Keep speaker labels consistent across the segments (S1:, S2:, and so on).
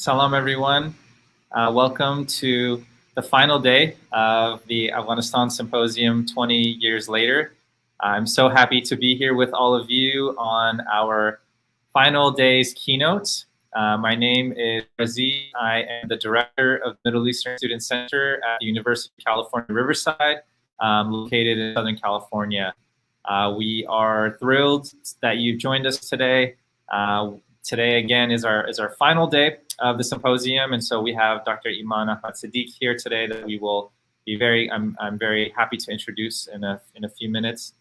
S1: Salam, everyone. Welcome to the final day of the Afghanistan Symposium 20 years later. I'm so happy to be here with all of you on our final day's keynote. My name is Razi. I am the director of the Middle Eastern Student Center at the University of California, Riverside, located in Southern California. We are thrilled that you've joined us today. Today, again, is our final day of the symposium, and so we have Dr. Iman Ahmad-Sediqe here today that we will be I'm very happy to introduce in a few minutes.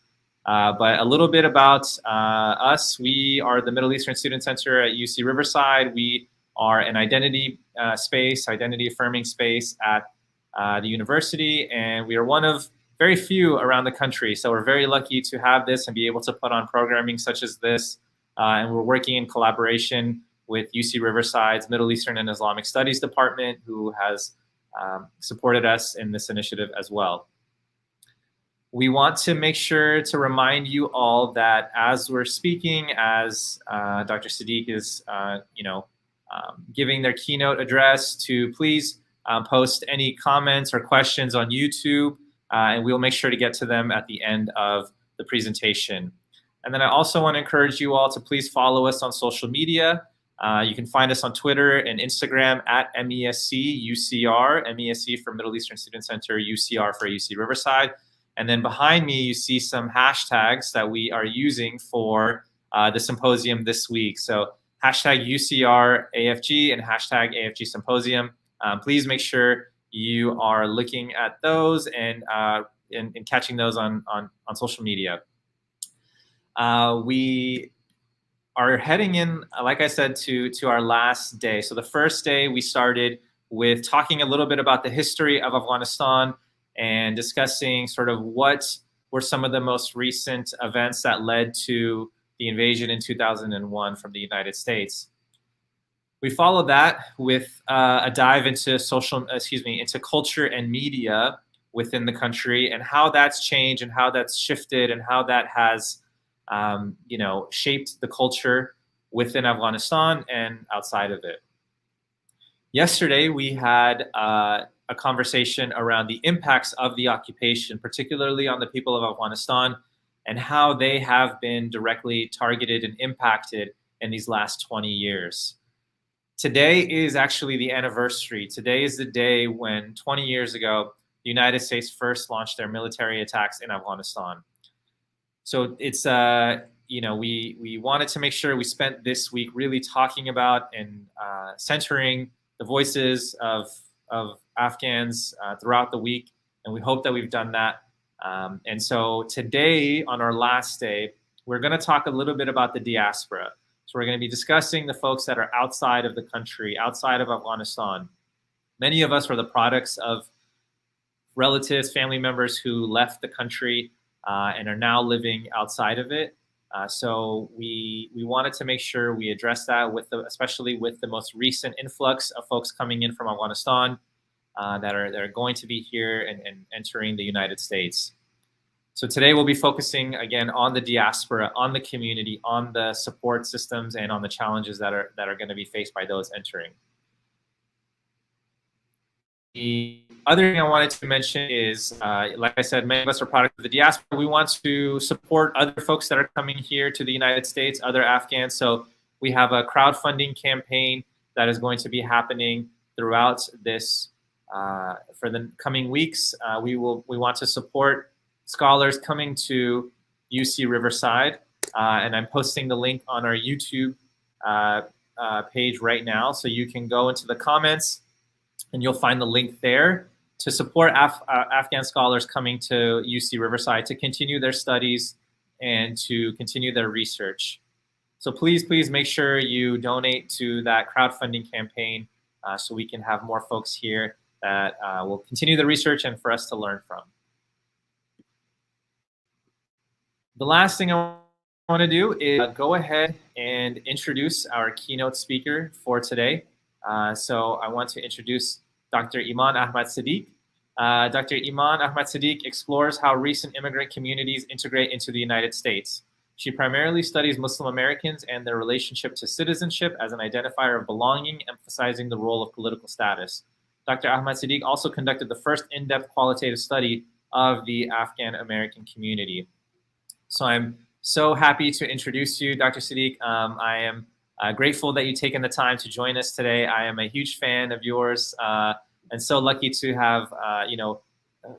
S1: But a little bit about us. We are the Middle Eastern Student Center at UC Riverside. We are an identity identity affirming space at the university, and we are one of very few around the country. So we're very lucky to have this and be able to put on programming such as this. And we're working in collaboration with UC Riverside's Middle Eastern and Islamic Studies Department, who has supported us in this initiative as well. We want to make sure to remind you all that as we're speaking, as Dr. Sadiq is giving their keynote address, to please post any comments or questions on YouTube, and we'll make sure to get to them at the end of the presentation. And then I also want to encourage you all to please follow us on social media. You can find us on Twitter and Instagram at MESC-UCR, MESC for Middle Eastern Student Center, UCR for UC Riverside. And then behind me, you see some hashtags that we are using for the symposium this week. So hashtag UCR AFG and hashtag AFG Symposium. Please make sure you are looking at those and catching those on social media. We are heading in, like I said, to our last day. So the first day we started with talking a little bit about the history of Afghanistan and discussing sort of what were some of the most recent events that led to the invasion in 2001 from the United States. We followed that with a dive into into culture and media within the country and how that's changed and how that's shifted and how that has shaped the culture within Afghanistan and outside of it. Yesterday, we had a conversation around the impacts of the occupation, particularly on the people of Afghanistan, and how they have been directly targeted and impacted in these last 20 years. Today is actually the anniversary. Today is the day when 20 years ago, the United States first launched their military attacks in Afghanistan. So it's, we wanted to make sure we spent this week really talking about and centering the voices of Afghans throughout the week, and we hope that we've done that. And so today, on our last day, we're going to talk a little bit about the diaspora. So we're going to be discussing the folks that are outside of the country, outside of Afghanistan. Many of us were the products of relatives, family members who left the country and are now living outside of it. So we wanted to make sure we address that especially with the most recent influx of folks coming in from Afghanistan that are going to be here and entering the United States. So today we'll be focusing again on the diaspora, on the community, on the support systems, and on the challenges that are going to be faced by those entering. The other thing I wanted to mention is, like I said, many of us are products of the diaspora. We want to support other folks that are coming here to the United States, other Afghans. So we have a crowdfunding campaign that is going to be happening throughout this for the coming weeks. We want to support scholars coming to UC Riverside, and I'm posting the link on our YouTube page right now, so you can go into the comments and you'll find the link there to support Afghan scholars coming to UC Riverside to continue their studies and to continue their research. So please make sure you donate to that crowdfunding campaign so we can have more folks here that will continue the research and for us to learn from. The last thing I want to do is go ahead and introduce our keynote speaker for today. So I want to introduce Dr. Iman Ahmad-Sediqe. Dr. Iman Ahmad-Sediqe explores how recent immigrant communities integrate into the United States. She primarily studies Muslim Americans and their relationship to citizenship as an identifier of belonging, emphasizing the role of political status. Dr. Ahmad-Sediqe also conducted the first in-depth qualitative study of the Afghan-American community. So I'm so happy to introduce you, Dr. Sediqe. I am grateful that you've taken the time to join us today. I am a huge fan of yours and so lucky to have,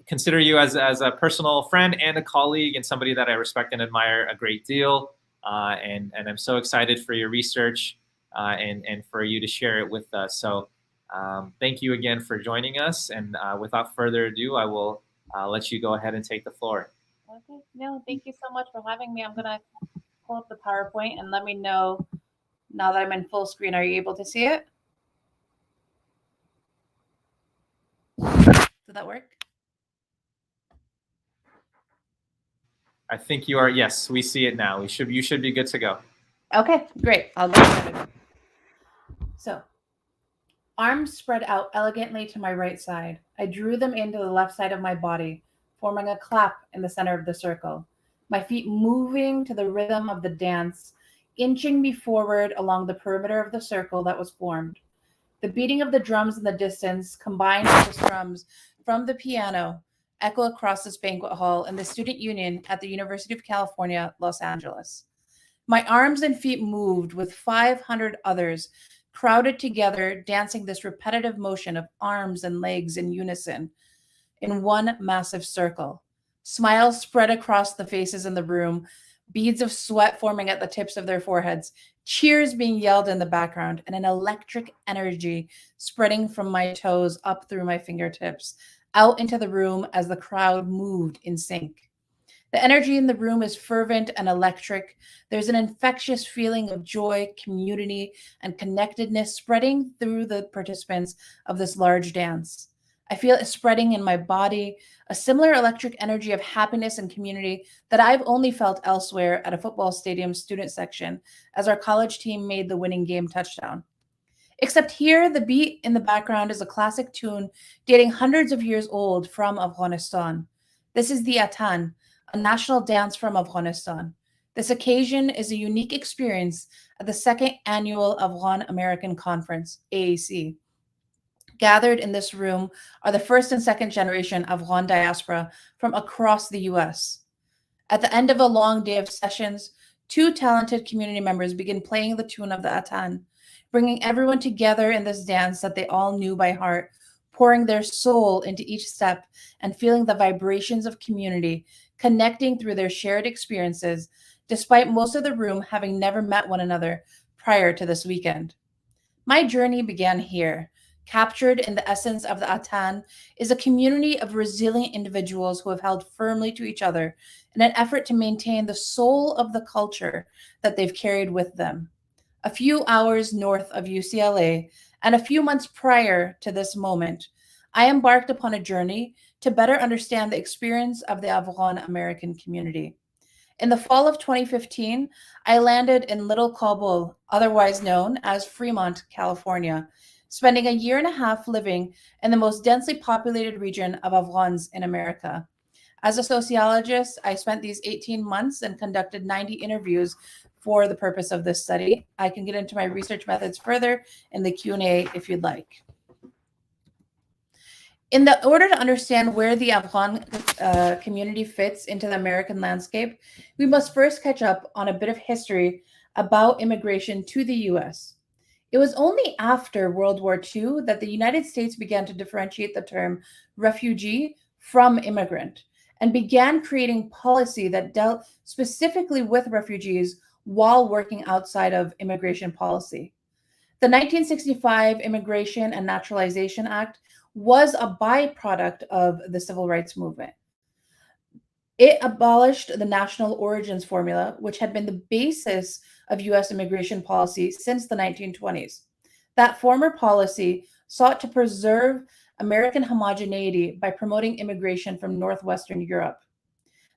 S1: consider you as a personal friend and a colleague and somebody that I respect and admire a great deal. And I'm so excited for your research and for you to share it with us. So thank you again for joining us. And without further ado, I will let you go ahead and take the floor.
S2: Okay, no, thank you so much for having me. I'm going to pull up the PowerPoint and let me know now that I'm in full screen. Are you able to see it? Did that work?
S1: I think you are. Yes, we see it now. You should be good to go.
S2: Okay, great. I'll get started. So, arms spread out elegantly to my right side. I drew them into the left side of my body, forming a clap in the center of the circle. My feet moving to the rhythm of the dance, inching me forward along the perimeter of the circle that was formed. The beating of the drums in the distance, combined with the strums from the piano, echo across this banquet hall in the Student Union at the University of California, Los Angeles. My arms and feet moved with 500 others, crowded together, dancing this repetitive motion of arms and legs in unison in one massive circle. Smiles spread across the faces in the room, beads of sweat forming at the tips of their foreheads, cheers being yelled in the background, and an electric energy spreading from my toes up through my fingertips, out into the room as the crowd moved in sync. The energy in the room is fervent and electric. There's an infectious feeling of joy, community, and connectedness spreading through the participants of this large dance. I feel it spreading in my body, a similar electric energy of happiness and community that I've only felt elsewhere at a football stadium student section as our college team made the winning game touchdown. Except here, the beat in the background is a classic tune dating hundreds of years old from Afghanistan. This is the Atan, a national dance from Afghanistan. This occasion is a unique experience at the second annual Afghan-American Conference, AAC. Gathered in this room are the first and second generation Afghan diaspora from across the US. At the end of a long day of sessions, two talented community members begin playing the tune of the Atan, bringing everyone together in this dance that they all knew by heart, pouring their soul into each step and feeling the vibrations of community, connecting through their shared experiences, despite most of the room having never met one another prior to this weekend. My journey began here. Captured in the essence of the Atan is a community of resilient individuals who have held firmly to each other in an effort to maintain the soul of the culture that they've carried with them. A few hours north of UCLA and a few months prior to this moment, I embarked upon a journey to better understand the experience of the Afghan-American community. In the fall of 2015, I landed in Little Kabul, otherwise known as Fremont, California, spending a year and a half living in the most densely populated region of Afghans in America. As a sociologist, I spent these 18 months and conducted 90 interviews for the purpose of this study. I can get into my research methods further in the Q&A if you'd like. In the order to understand where the Afghan community fits into the American landscape, we must first catch up on a bit of history about immigration to the US. It was only after World War II that the United States began to differentiate the term refugee from immigrant and began creating policy that dealt specifically with refugees while working outside of immigration policy. The 1965 Immigration and Naturalization Act was a byproduct of the civil rights movement. It abolished the national origins formula, which had been the basis of US immigration policy since the 1920s. That former policy sought to preserve American homogeneity by promoting immigration from Northwestern Europe.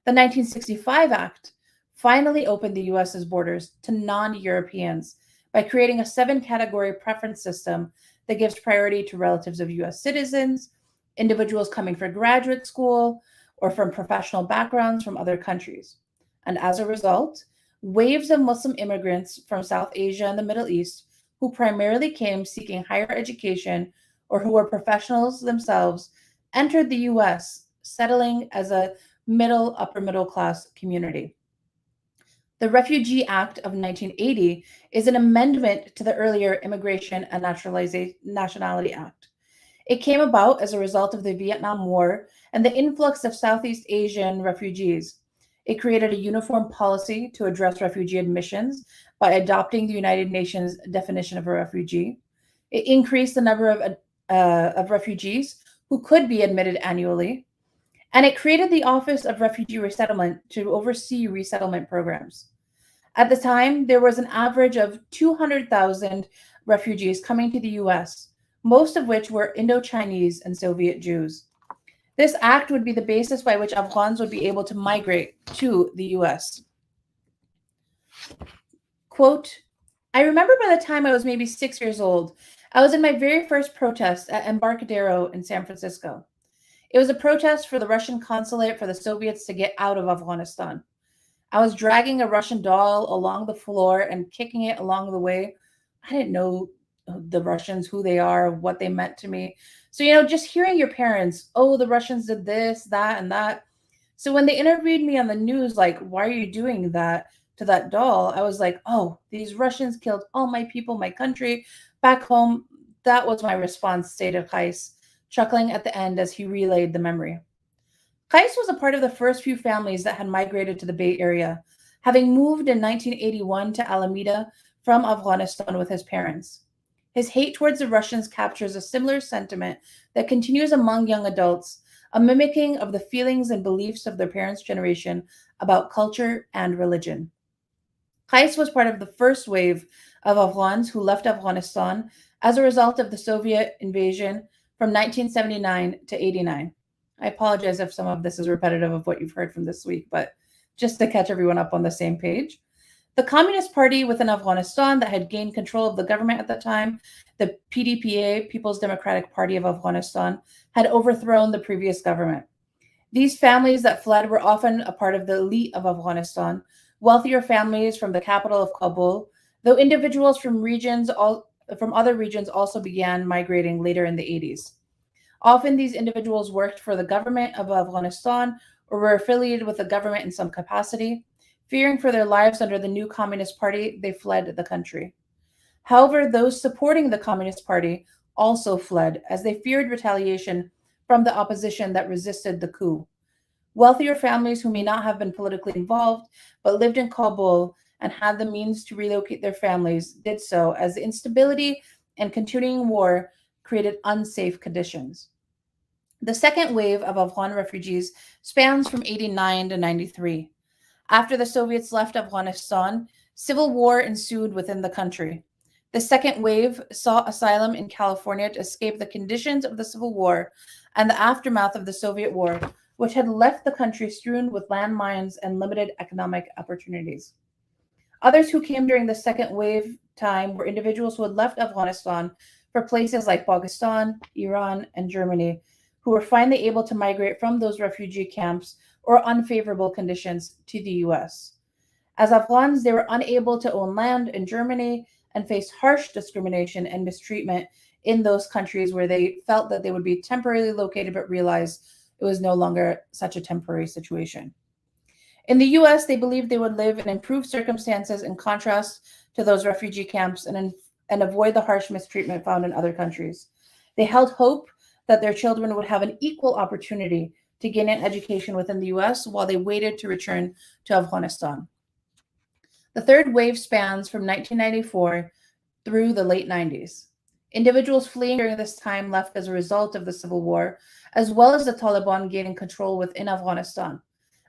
S2: The 1965 Act finally opened the US's borders to non-Europeans by creating a 7-category preference system that gives priority to relatives of US citizens, individuals coming for graduate school, or from professional backgrounds from other countries. And as a result, waves of Muslim immigrants from South Asia and the Middle East who primarily came seeking higher education or who were professionals themselves entered the US, settling as a upper middle class community. The Refugee Act of 1980 is an amendment to the earlier Immigration and Nationality Act. It came about as a result of the Vietnam War and the influx of Southeast Asian refugees. It created a uniform policy to address refugee admissions by adopting the United Nations definition of a refugee. It increased the number of refugees who could be admitted annually. And it created the Office of Refugee Resettlement to oversee resettlement programs. At the time, there was an average of 200,000 refugees coming to the US, most of which were Indo-Chinese and Soviet Jews. This act would be the basis by which Afghans would be able to migrate to the US. Quote, I remember by the time I was maybe 6 years old, I was in my very first protest at Embarcadero in San Francisco. It was a protest for the Russian consulate for the Soviets to get out of Afghanistan. I was dragging a Russian doll along the floor and kicking it along the way. I didn't know the Russians, who they are, what they meant to me. So, just hearing your parents, oh, the Russians did this, that, and that. So when they interviewed me on the news, like, why are you doing that to that doll? I was like, oh, these Russians killed all my people, my country. Back home, that was my response, stated Qais, chuckling at the end as he relayed the memory. Qais was a part of the first few families that had migrated to the Bay Area, having moved in 1981 to Alameda from Afghanistan with his parents. His hate towards the Russians captures a similar sentiment that continues among young adults, a mimicking of the feelings and beliefs of their parents' generation about culture and religion. Qais was part of the first wave of Afghans who left Afghanistan as a result of the Soviet invasion from 1979 to 89. I apologize if some of this is repetitive of what you've heard from this week, but just to catch everyone up on the same page. The Communist Party within Afghanistan that had gained control of the government at the time, the PDPA, People's Democratic Party of Afghanistan, had overthrown the previous government. These families that fled were often a part of the elite of Afghanistan, wealthier families from the capital of Kabul, though individuals from other regions also began migrating later in the 80s. Often these individuals worked for the government of Afghanistan or were affiliated with the government in some capacity. Fearing for their lives under the new Communist Party, they fled the country. However, those supporting the Communist Party also fled as they feared retaliation from the opposition that resisted the coup. Wealthier families who may not have been politically involved but lived in Kabul and had the means to relocate their families did so as the instability and continuing war created unsafe conditions. The second wave of Afghan refugees spans from 89 to 93. After the Soviets left Afghanistan, civil war ensued within the country. The second wave sought asylum in California to escape the conditions of the Civil War and the aftermath of the Soviet War, which had left the country strewn with landmines and limited economic opportunities. Others who came during the second wave time were individuals who had left Afghanistan for places like Pakistan, Iran, and Germany, who were finally able to migrate from those refugee camps or unfavorable conditions to the US. As Afghans, they were unable to own land in Germany and faced harsh discrimination and mistreatment in those countries where they felt that they would be temporarily located but realized it was no longer such a temporary situation. In the US, they believed they would live in improved circumstances in contrast to those refugee camps and avoid the harsh mistreatment found in other countries. They held hope that their children would have an equal opportunity to gain an education within the US while they waited to return to Afghanistan. The third wave spans from 1994 through the late 90s. Individuals fleeing during this time left as a result of the civil war, as well as the Taliban gaining control within Afghanistan.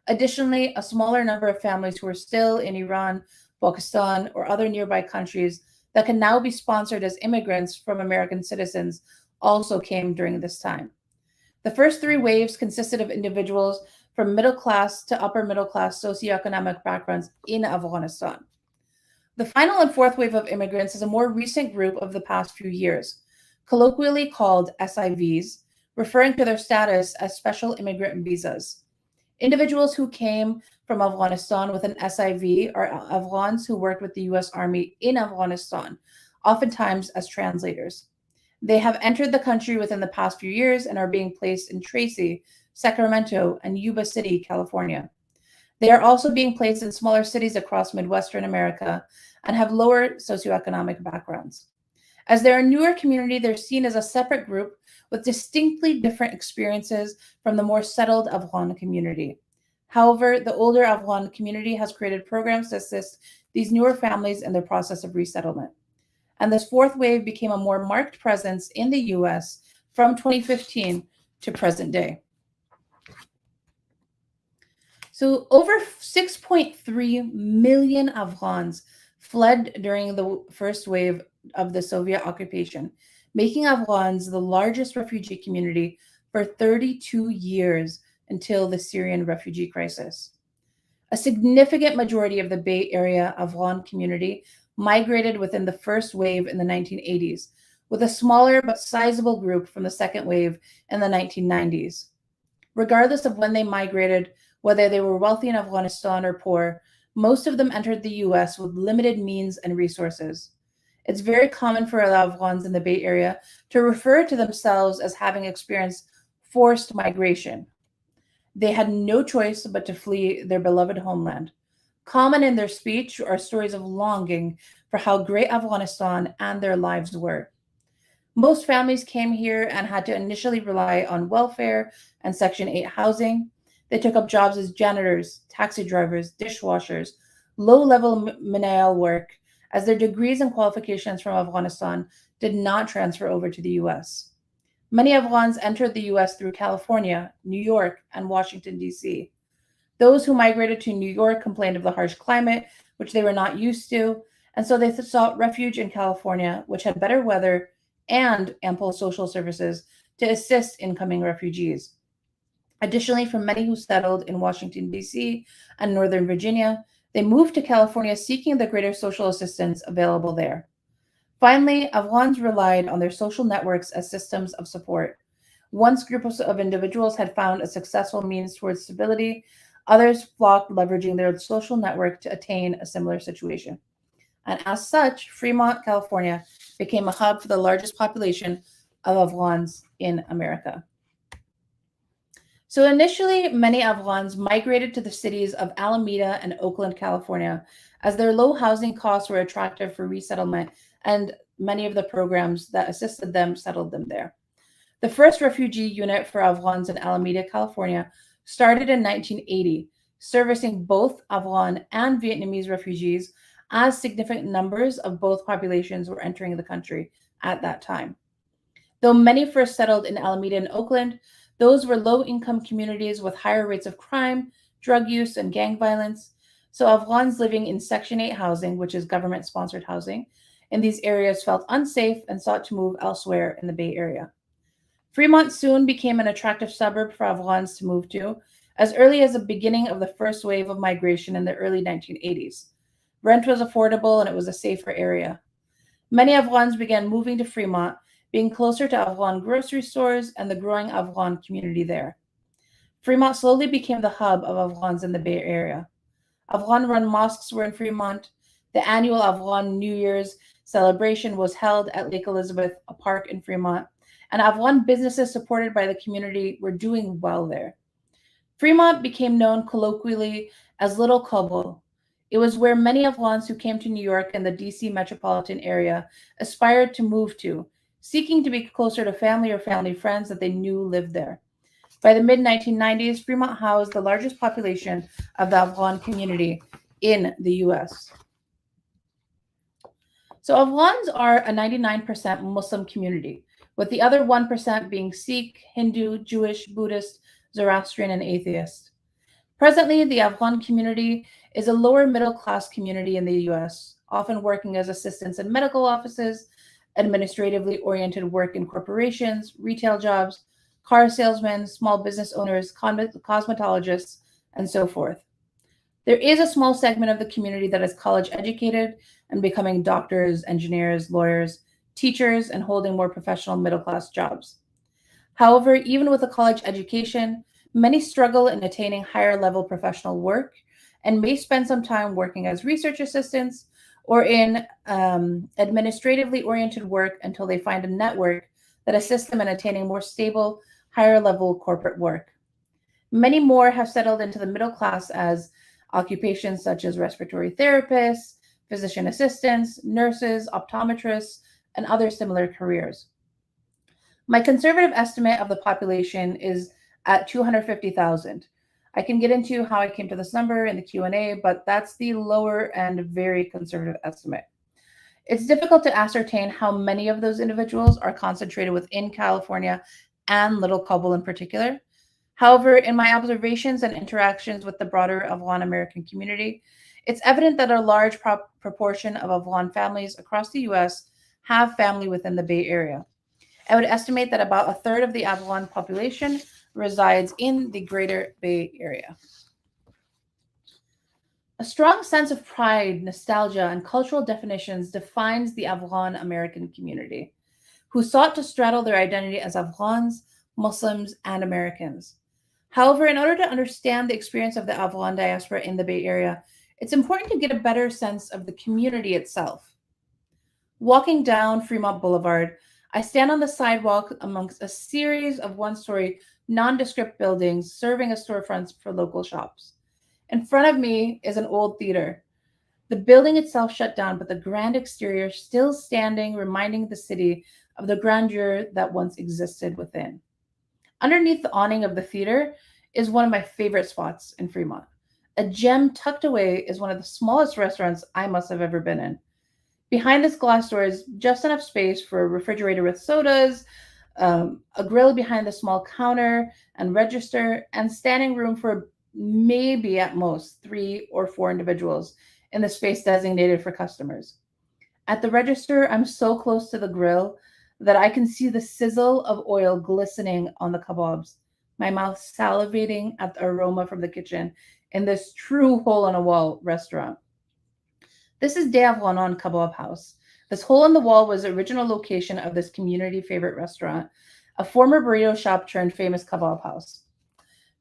S2: Additionally, a smaller number of families who were still in Iran, Pakistan, or other nearby countries that can now be sponsored as immigrants from American citizens also came during this time. The first three waves consisted of individuals from middle class to upper middle class socioeconomic backgrounds in Afghanistan. The final and fourth wave of immigrants is a more recent group of the past few years, colloquially called SIVs, referring to their status as special immigrant visas. Individuals who came from Afghanistan with an SIV are Afghans who worked with the US Army in Afghanistan, oftentimes as translators. They have entered the country within the past few years and are being placed in Tracy, Sacramento, and Yuba City, California. They are also being placed in smaller cities across Midwestern America and have lower socioeconomic backgrounds. As they're a newer community, they're seen as a separate group with distinctly different experiences from the more settled Afghan community. However, the older Afghan community has created programs to assist these newer families in their process of resettlement. And this fourth wave became a more marked presence in the US from 2015 to present day. So over 6.3 million Afghans fled during the first wave of the Soviet occupation, making Afghans the largest refugee community for 32 years until the Syrian refugee crisis. A significant majority of the Bay Area Afghan community migrated within the first wave in the 1980s, with a smaller but sizable group from the second wave in the 1990s. Regardless of when they migrated, whether they were wealthy in Afghanistan or poor, most of them entered the US with limited means and resources. It's very common for Afghans in the Bay Area to refer to themselves as having experienced forced migration. They had no choice but to flee their beloved homeland. Common in their speech are stories of longing for how great Afghanistan and their lives were. Most families came here and had to initially rely on welfare and Section 8 housing. They took up jobs as janitors, taxi drivers, dishwashers, low-level menial work, as their degrees and qualifications from Afghanistan did not transfer over to the US. Many Afghans entered the US through California, New York, and Washington, D.C. Those who migrated to New York complained of the harsh climate, which they were not used to, and so they sought refuge in California, which had better weather and ample social services to assist incoming refugees. Additionally, for many who settled in Washington, D.C. and Northern Virginia, they moved to California seeking the greater social assistance available there. Finally, Afghans relied on their social networks as systems of support. Once groups of individuals had found a successful means towards stability, others flocked, leveraging their social network to attain a similar situation. And as such, Fremont, California became a hub for the largest population of Afghans in America. So initially, many Afghans migrated to the cities of Alameda and Oakland, California, as their low housing costs were attractive for resettlement, and many of the programs that assisted them settled them there. The first refugee unit for Afghans in Alameda, California, started in 1980, servicing both Afghan and Vietnamese refugees, as significant numbers of both populations were entering the country at that time. Though many first settled in Alameda and Oakland, those were low-income communities with higher rates of crime, drug use, and gang violence. So Afghans living in Section 8 housing, which is government-sponsored housing, in these areas felt unsafe and sought to move elsewhere in the Bay Area. Fremont soon became an attractive suburb for Afghans to move to, as early as the beginning of the first wave of migration in the early 1980s. Rent was affordable and it was a safer area. Many Afghans began moving to Fremont, being closer to Afghan grocery stores and the growing Afghan community there. Fremont slowly became the hub of Afghans in the Bay Area. Afghan-run mosques were in Fremont. The annual Afghan New Year's celebration was held at Lake Elizabeth, a park in Fremont, and Afghan businesses supported by the community were doing well there. Fremont became known colloquially as Little Kabul. It was where many Afghans who came to New York and the DC metropolitan area aspired to move to, seeking to be closer to family or family friends that they knew lived there. By the mid-1990s, Fremont housed the largest population of the Afghan community in the US. So Afghans are a 99% Muslim community, with the other 1% being Sikh, Hindu, Jewish, Buddhist, Zoroastrian, and atheist. Presently, the Afghan community is a lower middle class community in the US, often working as assistants in medical offices, administratively oriented work in corporations, retail jobs, car salesmen, small business owners, cosmetologists, and so forth. There is a small segment of the community that is college educated and becoming doctors, engineers, lawyers, teachers, and holding more professional middle class jobs. However, even with a college education, Many struggle in attaining higher level professional work and may spend some time working as research assistants or in administratively oriented work until they find a network that assists them in attaining more stable, higher level corporate work. Many more have settled into the middle class as occupations such as respiratory therapists, physician assistants, nurses, optometrists, and other similar careers. My conservative estimate of the population is at 250,000. I can get into how I came to this number in the Q&A, but that's the lower and very conservative estimate. It's difficult to ascertain how many of those individuals are concentrated within California and Little Kabul in particular. However, in my observations and interactions with the broader Afghan-American community, it's evident that a large proportion of Afghan families across the U.S. have family within the Bay Area. I would estimate that about a third of the Afghan population resides in the greater Bay Area. A strong sense of pride, nostalgia, and cultural definitions defines the Afghan-American community, who sought to straddle their identity as Afghans, Muslims, and Americans. However, in order to understand the experience of the Afghan diaspora in the Bay Area, it's important to get a better sense of the community itself. Walking down Fremont Boulevard, I stand on the sidewalk amongst a series of one-story, nondescript buildings serving as storefronts for local shops. In front of me is an old theater. The building itself shut down, but the grand exterior still standing, reminding the city of the grandeur that once existed within. Underneath the awning of the theater is one of my favorite spots in Fremont. A gem tucked away is one of the smallest restaurants I must have ever been in. Behind this glass door is just enough space for a refrigerator with sodas, a grill behind the small counter and register, and standing room for maybe at most 3 or 4 individuals in the space designated for customers. At the register, I'm so close to the grill that I can see the sizzle of oil glistening on the kebabs, my mouth salivating at the aroma from the kitchen in this true hole-in-a-wall restaurant. This is De Afghanan Kebab House. This hole in the wall was the original location of this community favorite restaurant, a former burrito shop turned famous kebab house.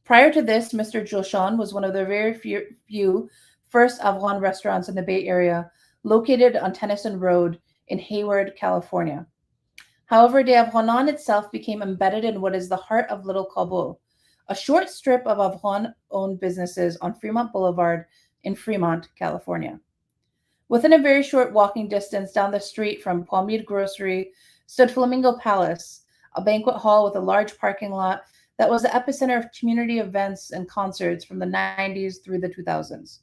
S2: Prior to this, Mr. Joshan was one of the very few first Afghan restaurants in the Bay Area, located on Tennyson Road in Hayward, California. However, De Afghanan itself became embedded in what is the heart of Little Kabul, a short strip of Afghan-owned businesses on Fremont Boulevard in Fremont, California. Within a very short walking distance down the street from Palmyra Grocery stood Flamingo Palace, a banquet hall with a large parking lot that was the epicenter of community events and concerts from the 90s through the 2000s.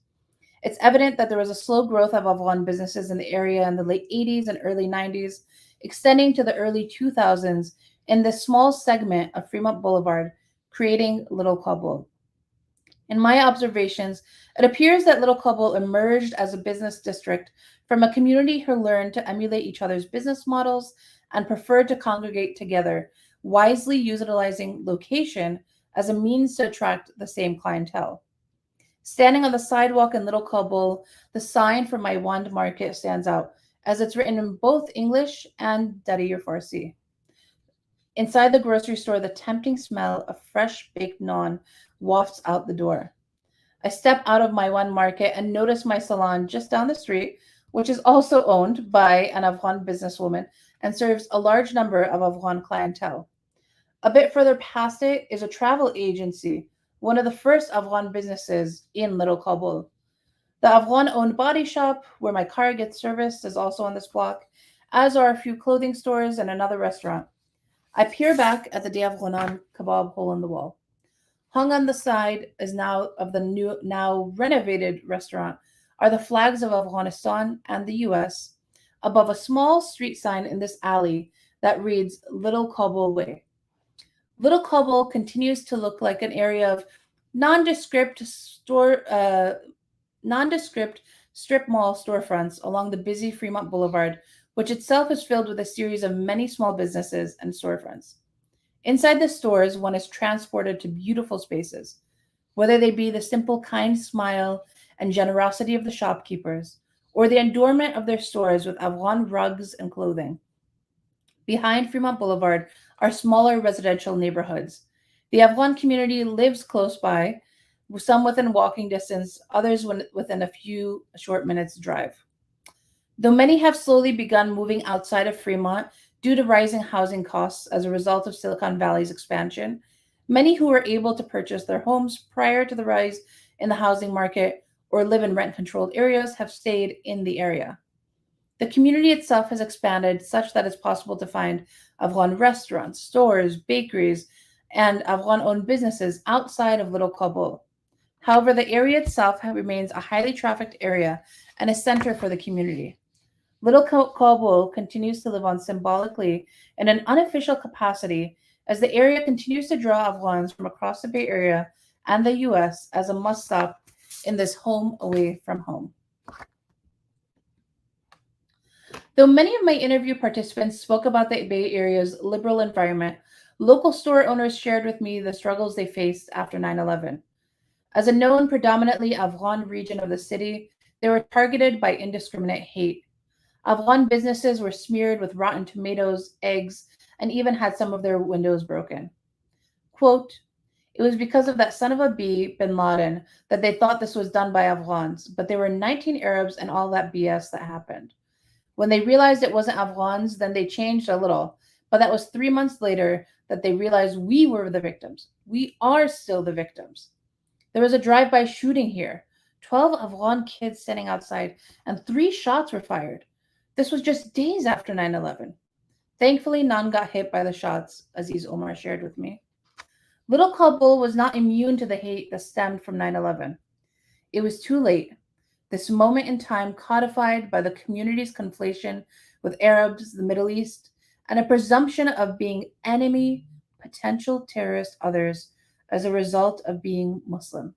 S2: It's evident that there was a slow growth of Afghan businesses in the area in the late 80s and early 90s, extending to the early 2000s in this small segment of Fremont Boulevard, creating Little Kabul. In my observations, it appears that Little Kabul emerged as a business district from a community who learned to emulate each other's business models and preferred to congregate together, wisely utilizing location as a means to attract the same clientele. Standing on the sidewalk in Little Kabul, the sign for my Wand Market stands out, as it's written in both English and Dari or Farsi. Inside the grocery store, the tempting smell of fresh baked naan wafts out the door. I step out of my Wand Market and notice my salon just down the street, which is also owned by an Afghan businesswoman and serves a large number of Afghan clientele. A bit further past it is a travel agency, one of the first Afghan businesses in Little Kabul. The Afghan-owned body shop, where my car gets serviced, is also on this block, as are a few clothing stores and another restaurant. I peer back at the De Afghanan kebab hole in the wall. Hung on the side is now renovated restaurant are the flags of Afghanistan and the U.S. above a small street sign in this alley that reads Little Kabul Way. Little Kabul continues to look like an area of nondescript strip mall storefronts along the busy Fremont Boulevard, which itself is filled with a series of many small businesses and storefronts. Inside the stores, one is transported to beautiful spaces, whether they be the simple kind smile and generosity of the shopkeepers, or the adornment of their stores with Afghan rugs and clothing. Behind Fremont Boulevard are smaller residential neighborhoods. The Afghan community lives close by, some within walking distance, others within a few short minutes drive. Though many have slowly begun moving outside of Fremont due to rising housing costs as a result of Silicon Valley's expansion, many who were able to purchase their homes prior to the rise in the housing market or live in rent-controlled areas have stayed in the area. The community itself has expanded such that it's possible to find Afghan restaurants, stores, bakeries, and Afghan-owned businesses outside of Little Kabul. However, the area itself remains a highly trafficked area and a center for the community. Little Kabul continues to live on symbolically in an unofficial capacity as the area continues to draw Afghans from across the Bay Area and the US as a must stop in this home away from home. Though many of my interview participants spoke about the Bay Area's liberal environment, local store owners shared with me the struggles they faced after 9/11. As a known predominantly Afghan region of the city, they were targeted by indiscriminate hate. Afghan businesses were smeared with rotten tomatoes, eggs, and even had some of their windows broken. Quote, "It was because of that son of a bee, bin Laden, that they thought this was done by Afghans, but there were 19 Arabs and all that BS that happened. When they realized it wasn't Afghans, then they changed a little, but that was 3 months later that they realized we were the victims. We are still the victims. There was a drive-by shooting here, 12 Afghan kids standing outside, and 3 shots were fired. This was just days after 9/11. Thankfully, none got hit by the shots," Aziz Omar shared with me. Little Kabul was not immune to the hate that stemmed from 9/11. It was too late. This moment in time codified by the community's conflation with Arabs, the Middle East, and a presumption of being enemy, potential terrorist others as a result of being Muslim.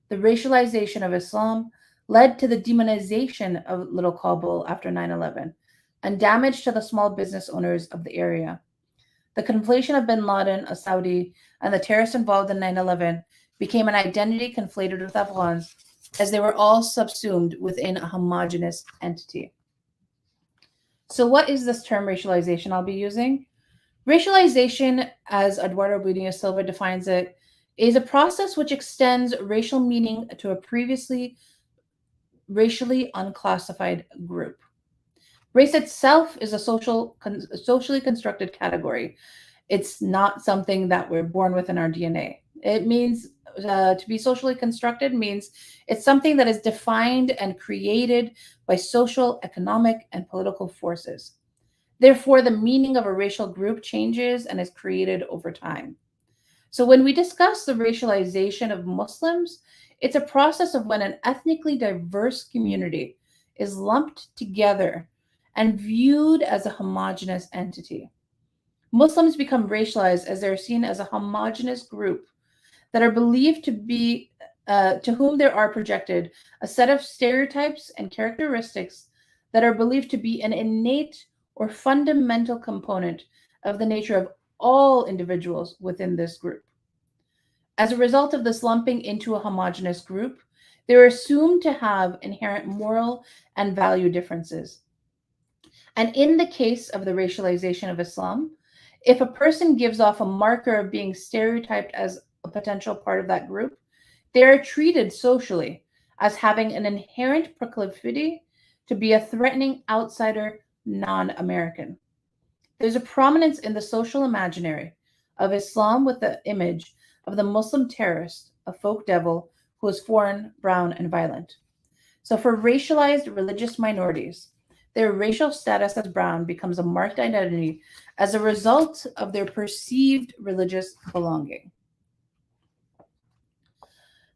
S2: The racialization of Islam led to the demonization of Little Kabul after 9/11 and damage to the small business owners of the area. The conflation of bin Laden, a Saudi, and the terrorists involved in 9/11 became an identity conflated with Afghans as they were all subsumed within a homogenous entity. So what is this term racialization I'll be using? Racialization, as Eduardo Budia Silva defines it, is a process which extends racial meaning to a previously racially unclassified group. Race itself is a socially constructed category. It's not something that we're born with in our DNA. It means to be socially constructed means it's something that is defined and created by social, economic, and political forces. Therefore, the meaning of a racial group changes and is created over time. So when we discuss the racialization of Muslims, it's a process of when an ethnically diverse community is lumped together and viewed as a homogeneous entity. Muslims become racialized as they're seen as a homogeneous group that are believed to be, to whom there are projected a set of stereotypes and characteristics that are believed to be an innate or fundamental component of the nature of all individuals within this group. As a result of this lumping into a homogeneous group, they're assumed to have inherent moral and value differences. And in the case of the racialization of Islam, if a person gives off a marker of being stereotyped as a potential part of that group, they are treated socially as having an inherent proclivity to be a threatening outsider, non-American. There's a prominence in the social imaginary of Islam with the image of the Muslim terrorist, a folk devil who is foreign, brown, and violent. So for racialized religious minorities, their racial status as brown becomes a marked identity as a result of their perceived religious belonging.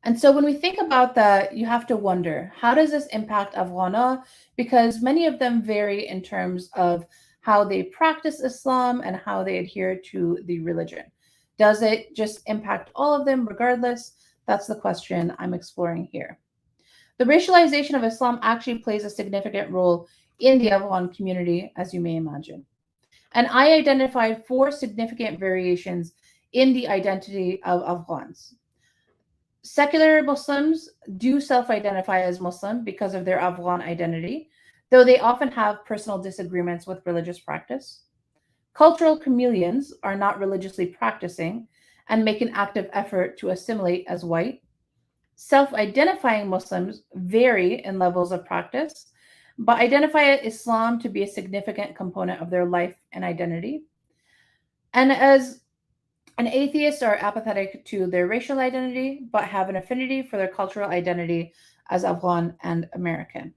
S2: And so when we think about that, you have to wonder, how does this impact Afghana? Because many of them vary in terms of how they practice Islam and how they adhere to the religion. Does it just impact all of them regardless? That's the question I'm exploring here. The racialization of Islam actually plays a significant role in the Afghan community, as you may imagine. And I identified 4 significant variations in the identity of Afghans. Secular Muslims do self-identify as Muslim because of their Afghan identity, though they often have personal disagreements with religious practice. Cultural chameleons are not religiously practicing, and make an active effort to assimilate as white. Self-identifying Muslims vary in levels of practice, but identify Islam to be a significant component of their life and identity. And as an atheist are apathetic to their racial identity, but have an affinity for their cultural identity as Afghan and American.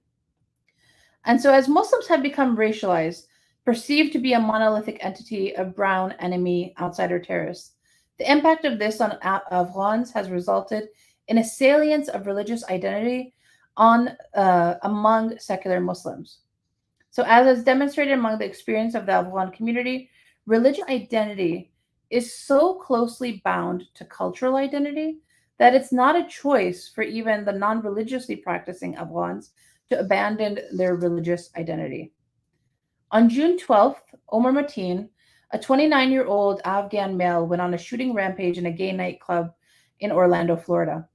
S2: And so as Muslims have become racialized, perceived to be a monolithic entity of brown enemy outsider terrorists, the impact of this on Afghans has resulted in a salience of religious identity among secular Muslims. So as is demonstrated among the experience of the Afghan community, religious identity is so closely bound to cultural identity that it's not a choice for even the non-religiously practicing Afghans to abandon their religious identity. On June 12th, Omar Mateen, a 29-year-old Afghan male, went on a shooting rampage in a gay nightclub in Orlando, Florida.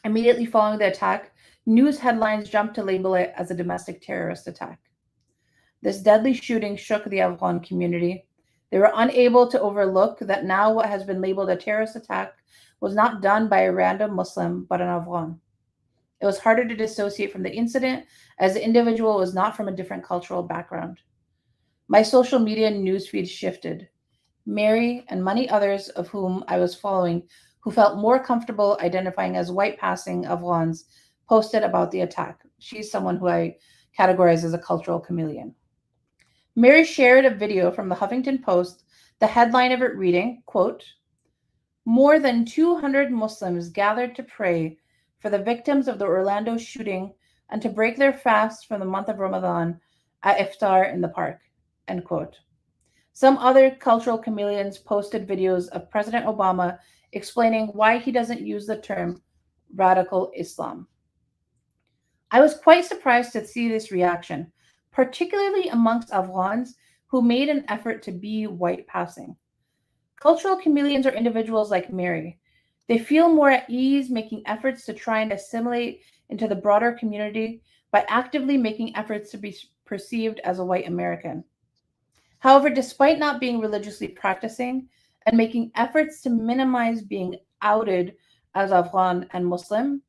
S2: Immediately following the attack, news headlines jumped to label it as a domestic terrorist attack. This deadly shooting shook the Afghan community. They were unable to overlook that now what has been labeled a terrorist attack was not done by a random Muslim, but an Afghan. It was harder to dissociate from the incident as the individual was not from a different cultural background. My social media newsfeed shifted. Mary and many others of whom I was following who felt more comfortable identifying as white passing Afghans posted about the attack. She's someone who I categorize as a cultural chameleon. Mary shared a video from the Huffington Post, the headline of it reading, quote, "More than 200 Muslims gathered to pray for the victims of the Orlando shooting and to break their fast from the month of Ramadan at iftar in the park," end quote. Some other cultural chameleons posted videos of President Obama explaining why he doesn't use the term radical Islam. I was quite surprised to see this reaction, particularly amongst Afghans who made an effort to be white passing. Cultural chameleons are individuals like Mary. They feel more at ease making efforts to try and assimilate into the broader community by actively making efforts to be perceived as a white American. However, despite not being religiously practicing and making efforts to minimize being outed as Afghan and Muslim,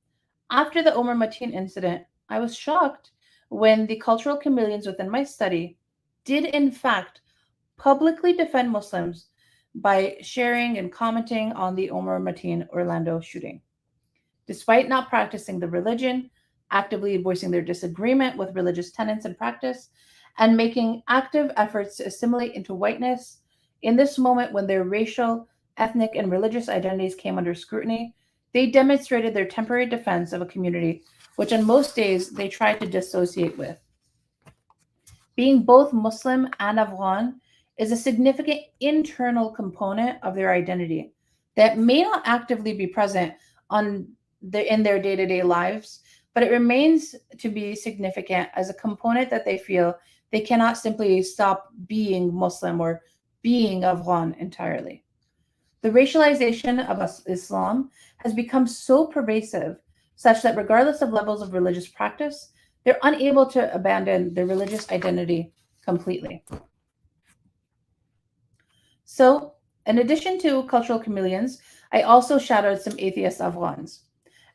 S2: after the Omar Mateen incident, I was shocked when the cultural chameleons within my study did in fact publicly defend Muslims by sharing and commenting on the Omar Mateen Orlando shooting. Despite not practicing the religion, actively voicing their disagreement with religious tenets and practice, and making active efforts to assimilate into whiteness, in this moment when their racial, ethnic, and religious identities came under scrutiny, they demonstrated their temporary defense of a community which on most days they tried to dissociate with. Being both Muslim and Afghan is a significant internal component of their identity that may not actively be present in their day-to-day lives, but it remains to be significant as a component that they feel they cannot simply stop being Muslim or being Afghan entirely. The racialization of Islam has become so pervasive such that regardless of levels of religious practice, they're unable to abandon their religious identity completely. So, in addition to cultural chameleons, I also shadowed some atheist Afghans.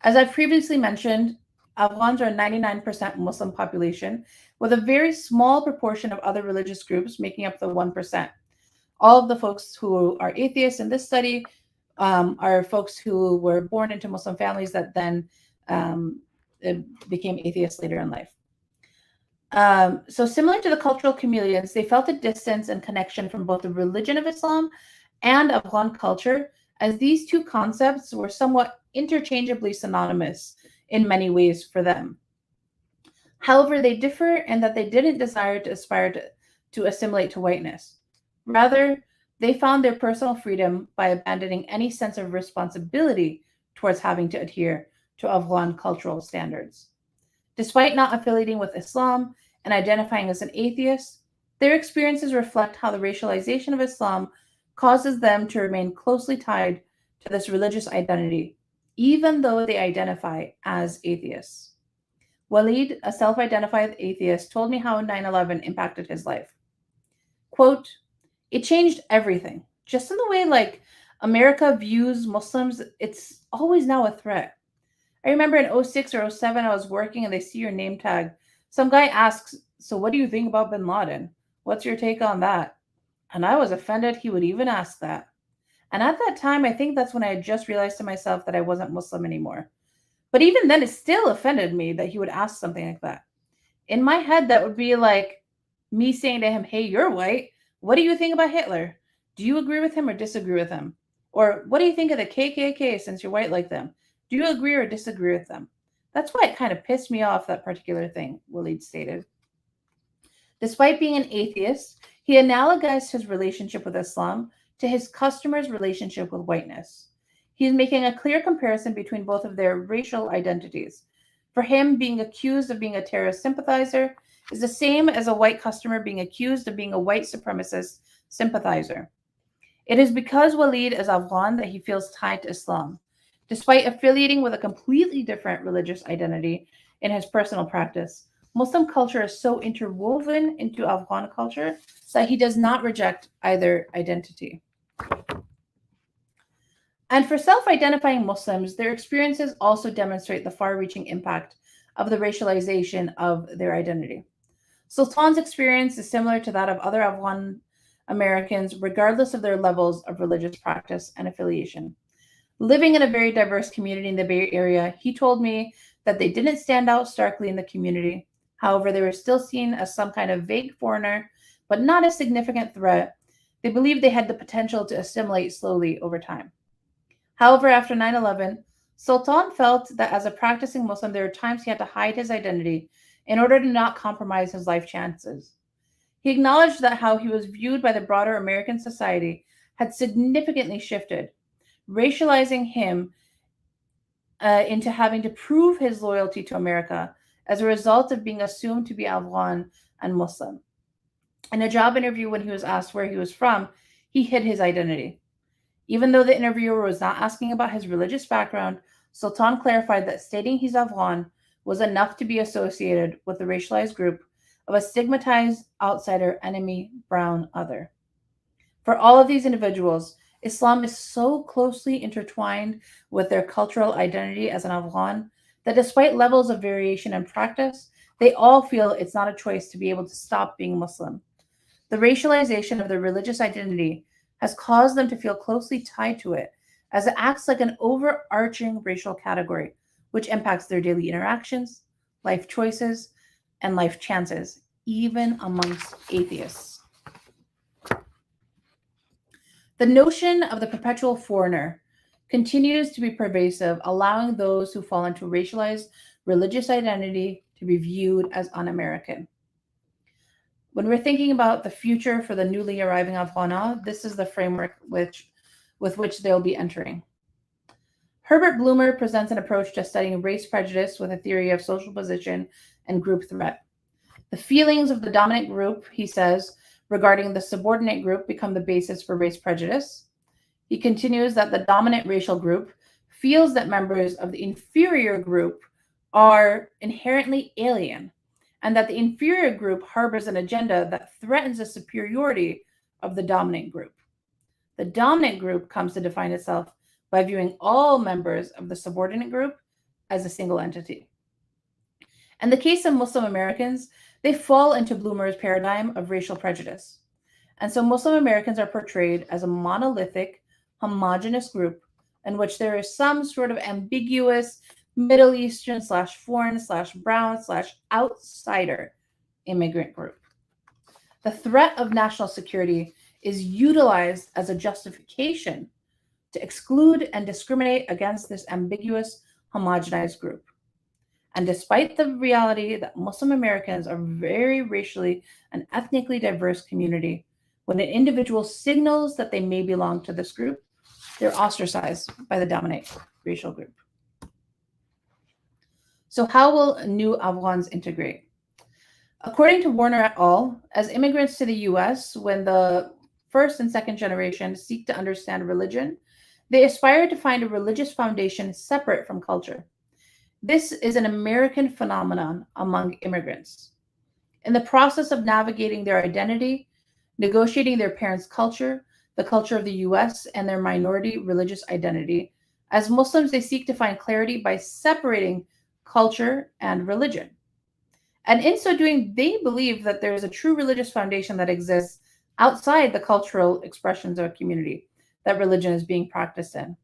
S2: As I've previously mentioned, Afghans are a 99% Muslim population, with a very small proportion of other religious groups making up the 1%. All of the folks who are atheists in this study are folks who were born into Muslim families that then became atheists later in life. So similar to the cultural chameleons, they felt a distance and connection from both the religion of Islam and Afghan culture, as these two concepts were somewhat interchangeably synonymous in many ways for them. However, they differ in that they didn't desire to aspire to assimilate to whiteness. Rather, they found their personal freedom by abandoning any sense of responsibility towards having to adhere to Afghan cultural standards. Despite not affiliating with Islam and identifying as an atheist, their experiences reflect how the racialization of Islam causes them to remain closely tied to this religious identity, even though they identify as atheists. Walid, a self-identified atheist, told me how 9/11 impacted his life. Quote, "It changed everything, just in the way like America views Muslims, it's always now a threat. I remember in 06 or 07, I was working and they see your name tag. Some guy asks, "So what do you think about bin Laden? What's your take on that?" And I was offended he would even ask that. And at that time, I think that's when I had just realized to myself that I wasn't Muslim anymore. But even then, it still offended me that he would ask something like that. In my head, that would be like me saying to him, "Hey, you're white. What do you think about Hitler? Do you agree with him or disagree with him? Or what do you think of the KKK since you're white like them? Do you agree or disagree with them?" That's why it kind of pissed me off, that particular thing, Waleed stated. Despite being an atheist, he analogized his relationship with Islam to his customers' relationship with whiteness. He is making a clear comparison between both of their racial identities. For him, being accused of being a terrorist sympathizer is the same as a white customer being accused of being a white supremacist sympathizer. It is because Waleed is Afghan that he feels tied to Islam, despite affiliating with a completely different religious identity in his personal practice. Muslim culture is so interwoven into Afghan culture that he does not reject either identity. And for self-identifying Muslims, their experiences also demonstrate the far-reaching impact of the racialization of their identity. Sultan's experience is similar to that of other Afghan Americans, regardless of their levels of religious practice and affiliation. Living in a very diverse community in the Bay Area, he told me that they didn't stand out starkly in the community. However, they were still seen as some kind of vague foreigner, but not a significant threat. They believed they had the potential to assimilate slowly over time. However, after 9/11, Sultan felt that as a practicing Muslim, there were times he had to hide his identity in order to not compromise his life chances. He acknowledged that how he was viewed by the broader American society had significantly shifted, racializing him into having to prove his loyalty to America as a result of being assumed to be Afghan and Muslim. In a job interview, when he was asked where he was from, he hid his identity. Even though the interviewer was not asking about his religious background, Sultan clarified that stating he's Afghan was enough to be associated with the racialized group of a stigmatized outsider, enemy, brown, other. For all of these individuals, Islam is so closely intertwined with their cultural identity as an Afghan that despite levels of variation in practice, they all feel it's not a choice to be able to stop being Muslim. The racialization of their religious identity has caused them to feel closely tied to it, as it acts like an overarching racial category, which impacts their daily interactions, life choices, and life chances, even amongst atheists. The notion of the perpetual foreigner continues to be pervasive, allowing those who fall into racialized religious identity to be viewed as un-American. When we're thinking about the future for the newly arriving Afghana, this is the framework with which they'll be entering. Herbert Bloomer presents an approach to studying race prejudice with a theory of social position and group threat. The feelings of the dominant group, he says, regarding the subordinate group become the basis for race prejudice. He continues that the dominant racial group feels that members of the inferior group are inherently alien, and that the inferior group harbors an agenda that threatens the superiority of the dominant group. The dominant group comes to define itself by viewing all members of the subordinate group as a single entity. In the case of Muslim Americans, they fall into Bloomer's paradigm of racial prejudice. And so Muslim Americans are portrayed as a monolithic, homogenous group in which there is some sort of ambiguous Middle Eastern / foreign / brown / outsider immigrant group. The threat of national security is utilized as a justification to exclude and discriminate against this ambiguous, homogenized group. And despite the reality that Muslim Americans are a very racially and ethnically diverse community, when an individual signals that they may belong to this group, they're ostracized by the dominant racial group. So how will new Afghans integrate? According to Warner et al., as immigrants to the US, when the first and second generation seek to understand religion, they aspire to find a religious foundation separate from culture. This is an American phenomenon among immigrants. In the process of navigating their identity, negotiating their parents' culture, the culture of the US, and their minority religious identity. As Muslims, they seek to find clarity by separating culture and religion. And in so doing, they believe that there is a true religious foundation that exists outside the cultural expressions of a community that religion is being practiced in.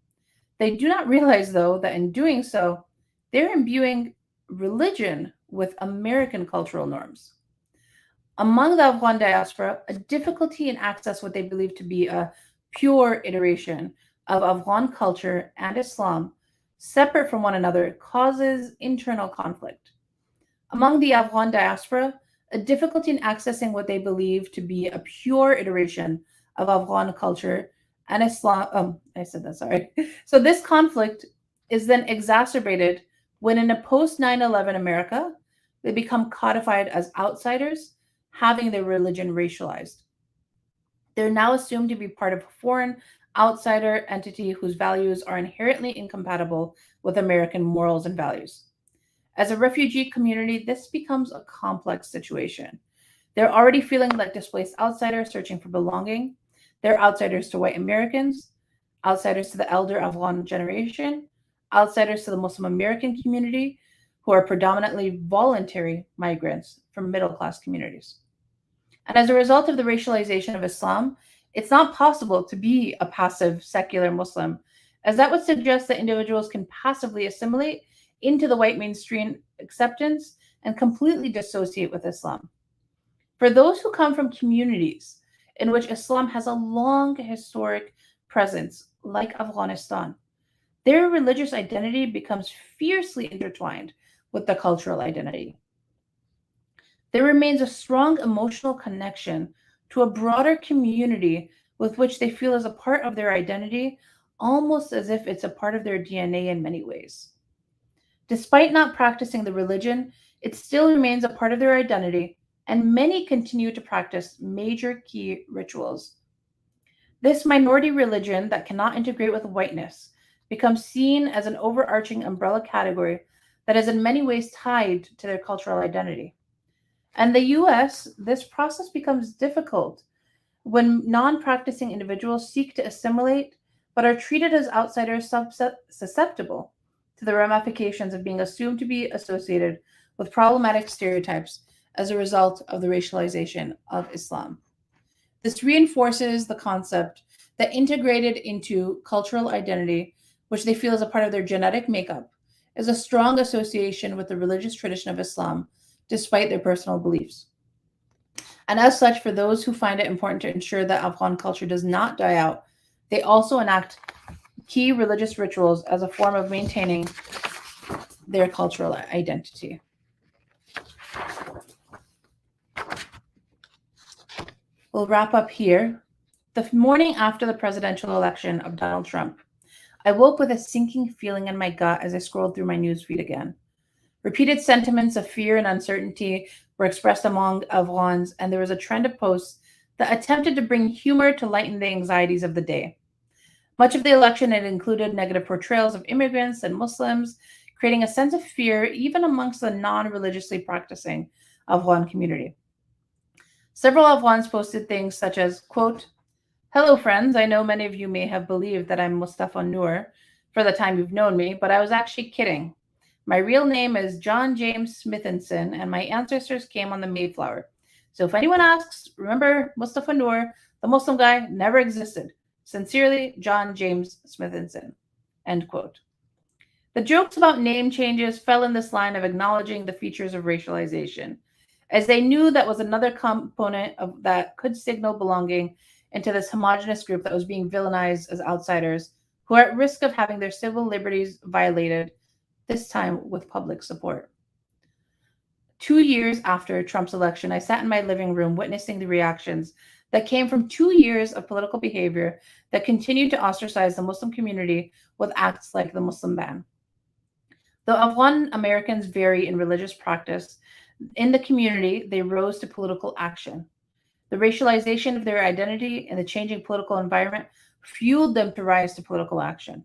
S2: They do not realize, though, that in doing so, they're imbuing religion with American cultural norms. Among the Afghan diaspora, a difficulty in access what they believe to be a pure iteration of Afghan culture and Islam, separate from one another, causes internal conflict. Among the Afghan diaspora, a difficulty in accessing what they believe to be a pure iteration of Afghan culture and Islam. I said that, sorry. So this conflict is then exacerbated when in a post 9/11 America, they become codified as outsiders, having their religion racialized. They're now assumed to be part of a foreign outsider entity whose values are inherently incompatible with American morals and values. As a refugee community, this becomes a complex situation. They're already feeling like displaced outsiders searching for belonging. They're outsiders to white Americans, outsiders to the elder Afghan generation, outsiders to the Muslim American community, who are predominantly voluntary migrants from middle-class communities. And as a result of the racialization of Islam, it's not possible to be a passive secular Muslim, as that would suggest that individuals can passively assimilate into the white mainstream acceptance and completely dissociate with Islam. For those who come from communities in which Islam has a long historic presence, like Afghanistan, their religious identity becomes fiercely intertwined with the cultural identity. There remains a strong emotional connection to a broader community with which they feel as a part of their identity, almost as if it's a part of their DNA in many ways. Despite not practicing the religion, it still remains a part of their identity, and many continue to practice major key rituals. This minority religion that cannot integrate with whiteness becomes seen as an overarching umbrella category that is in many ways tied to their cultural identity. And the US, this process becomes difficult when non-practicing individuals seek to assimilate but are treated as outsiders susceptible to the ramifications of being assumed to be associated with problematic stereotypes as a result of the racialization of Islam. This reinforces the concept that integrated into cultural identity, which they feel is a part of their genetic makeup, is a strong association with the religious tradition of Islam, despite their personal beliefs. And as such, for those who find it important to ensure that Afghan culture does not die out, they also enact key religious rituals as a form of maintaining their cultural identity. We'll wrap up here. The morning after the presidential election of Donald Trump, I woke with a sinking feeling in my gut as I scrolled through my newsfeed again. Repeated sentiments of fear and uncertainty were expressed among Afghans, and there was a trend of posts that attempted to bring humor to lighten the anxieties of the day. Much of the election had included negative portrayals of immigrants and Muslims, creating a sense of fear even amongst the non-religiously practicing Afghan community. Several Afghans posted things such as, quote, "Hello, friends. I know many of you may have believed that I'm Mustafa Noor for the time you've known me, but I was actually kidding. My real name is John James Smithinson, and my ancestors came on the Mayflower. So if anyone asks, remember Mustafa Noor, the Muslim guy, never existed. Sincerely, John James Smithinson," end quote. The jokes about name changes fell in this line of acknowledging the features of racialization, as they knew that was another component of that could signal belonging into this homogenous group that was being villainized as outsiders who are at risk of having their civil liberties violated, this time with public support. 2 years after Trump's election, I sat in my living room witnessing the reactions that came from 2 years of political behavior that continued to ostracize the Muslim community with acts like the Muslim ban. Though Afghan-Americans vary in religious practice, in the community, they rose to political action. The racialization of their identity and the changing political environment fueled them to rise to political action.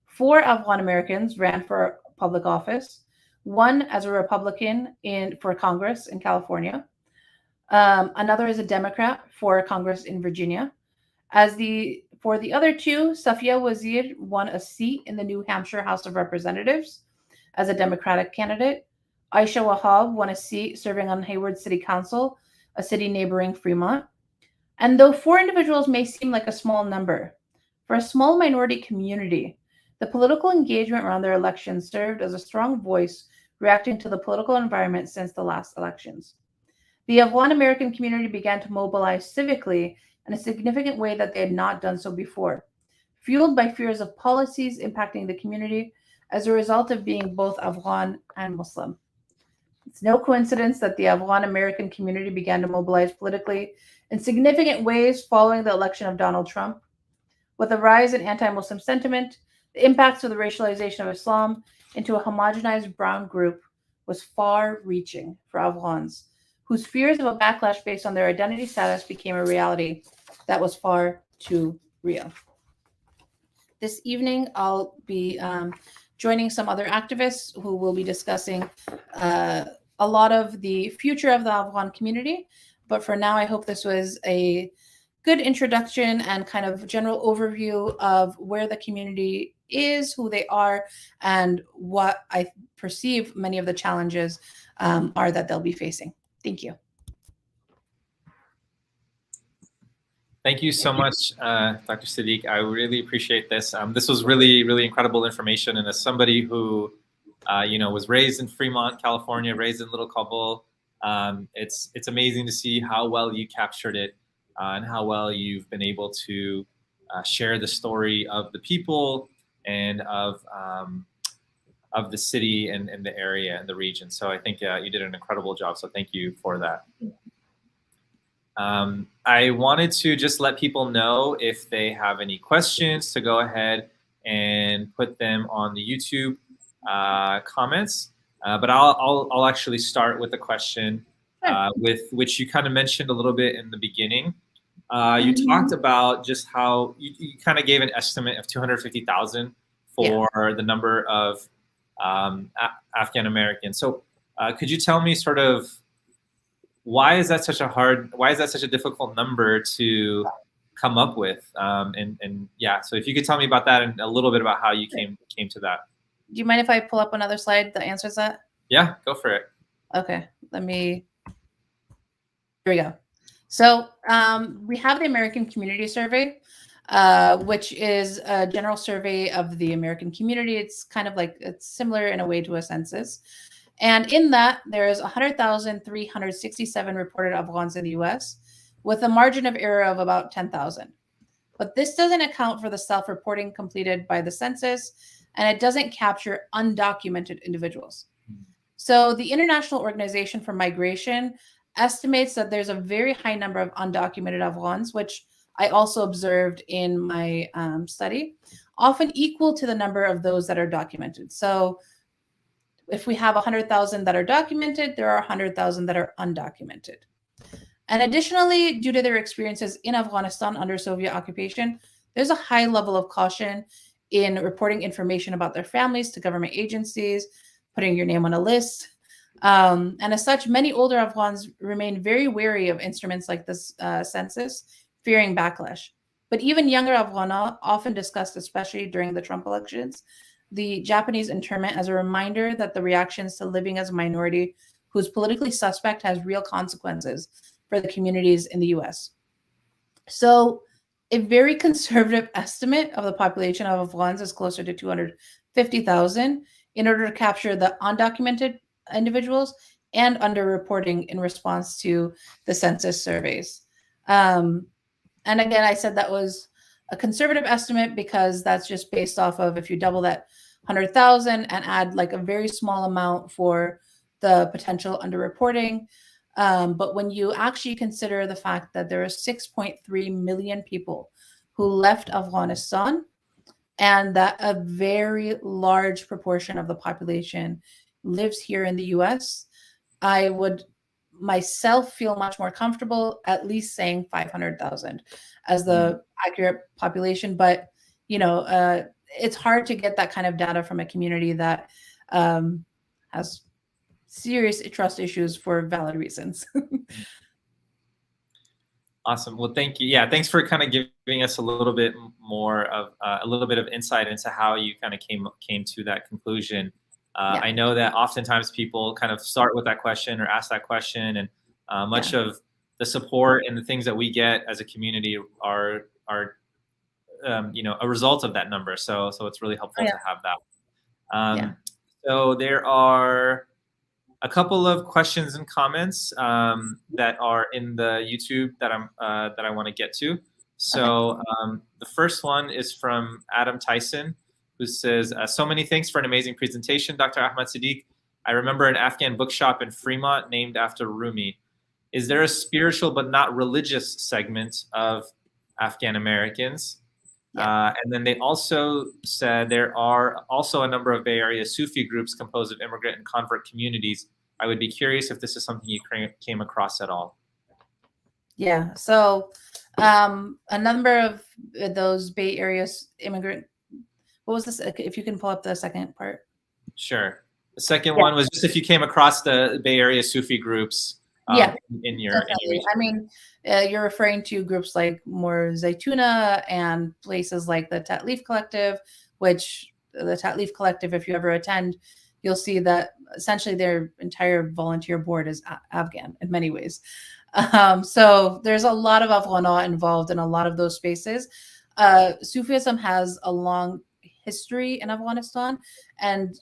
S2: 4 Afghan-Americans ran for public office, one as a Republican for Congress in California, another as a Democrat for Congress in Virginia, For the other two, Safia Wazir won a seat in the New Hampshire House of Representatives as a Democratic candidate. Aisha Wahab won a seat serving on Hayward City Council, a city neighboring Fremont. And though 4 individuals may seem like a small number, for a small minority community, the political engagement around their elections served as a strong voice reacting to the political environment since the last elections. The Afghan-American community began to mobilize civically in a significant way that they had not done so before, fueled by fears of policies impacting the community as a result of being both Afghan and Muslim. It's no coincidence that the Afghan-American community began to mobilize politically in significant ways following the election of Donald Trump. With a rise in anti-Muslim sentiment, the impacts of the racialization of Islam into a homogenized brown group was far-reaching for Afghans, whose fears of a backlash based on their identity status became a reality that was far too real. This evening, I'll be joining some other activists who will be discussing a lot of the future of the Afghan community. But for now, I hope this was a good introduction and kind of general overview of where the community is, who they are, and what I perceive many of the challenges are that they'll be facing. Thank you.
S1: Thank you so much, Dr. Sadiq. I really appreciate this. This was really, really incredible information. And as somebody who, was raised in Fremont, California, raised in Little Kabul, it's amazing to see how well you captured it and how well you've been able to share the story of the people and of the city and the area and the region. So I think you did an incredible job. So thank you for that. I wanted to just let people know if they have any questions to go ahead and put them on the YouTube comments. But I'll actually start with a question with which you kind of mentioned a little bit in the beginning. You talked about just how you kind of gave an estimate of 250,000 for the number of Afghan Americans. So could you tell me sort of why is that such a difficult number to come up with? And yeah, so if you could tell me about that and a little bit about how you came to that.
S2: Do you mind if I pull up another slide that answers that?
S1: Yeah, go for it.
S2: Okay, here we go. So we have the American Community Survey, which is a general survey of the American community. It's kind of like, it's similar in a way to a census. And in that, there's 100,367 reported Afghans in the US, with a margin of error of about 10,000. But this doesn't account for the self-reporting completed by the census, and it doesn't capture undocumented individuals. So the International Organization for Migration estimates that there's a very high number of undocumented Afghans, which I also observed in my study, often equal to the number of those that are documented. So if we have 100,000 that are documented, there are 100,000 that are undocumented. And additionally, due to their experiences in Afghanistan under Soviet occupation, there's a high level of caution in reporting information about their families to government agencies, putting your name on a list. And as such, many older Afghans remain very wary of instruments like this census, fearing backlash. But even younger Afghans often discussed, especially during the Trump elections, the Japanese internment as a reminder that the reactions to living as a minority who's politically suspect has real consequences for the communities in the US. So a very conservative estimate of the population of Afghans is closer to 250,000 in order to capture the undocumented individuals and underreporting in response to the census surveys. And again, I said that was a conservative estimate because that's just based off of if you double that 100,000 and add like a very small amount for the potential underreporting. But when you actually consider the fact that there are 6.3 million people who left Afghanistan and that a very large proportion of the population lives here in the US, I would myself feel much more comfortable at least saying 500,000 as the accurate population. But, it's hard to get that kind of data from a community that has serious trust issues for valid reasons.
S1: Awesome. Well, thank you. Yeah, thanks for kind of giving us a little bit more of a little bit of insight into how you kind of came to that conclusion.
S2: Yeah,
S1: I know that oftentimes people kind of start with that question or ask that question, and much
S2: yeah,
S1: of the support and the things that we get as a community are a result of that number. So it's really
S2: oh,
S1: helpful
S2: yeah,
S1: to have that.
S2: yeah.
S1: So there are a couple of questions and comments that are in the YouTube that I want to get to.
S2: Okay.
S1: So the first one is from Adam Tyson, who says, "So many thanks for an amazing presentation, Dr. Ahmad-Sediqe. I remember an Afghan bookshop in Fremont named after Rumi. Is there a spiritual but not religious segment of Afghan Americans?"
S2: Yeah.
S1: And then they also said there are also a number of Bay Area Sufi groups composed of immigrant and convert communities. I would be curious if this is something you came across at all.
S2: Yeah. So a number of those Bay Area immigrant, what was this? If you can pull up the second part.
S1: Sure. The second
S2: Yeah.
S1: one was just if you came across the Bay Area Sufi groups
S2: Yeah,
S1: in your
S2: definitely.
S1: region.
S2: I mean, you're referring to groups like more Zaytuna and places like the Tatleaf Collective, which the Tatleaf Collective, if you ever attend, you'll see that essentially their entire volunteer board is Afghan in many ways. So there's a lot of Afghana involved in a lot of those spaces. Sufism has a long history in Afghanistan, and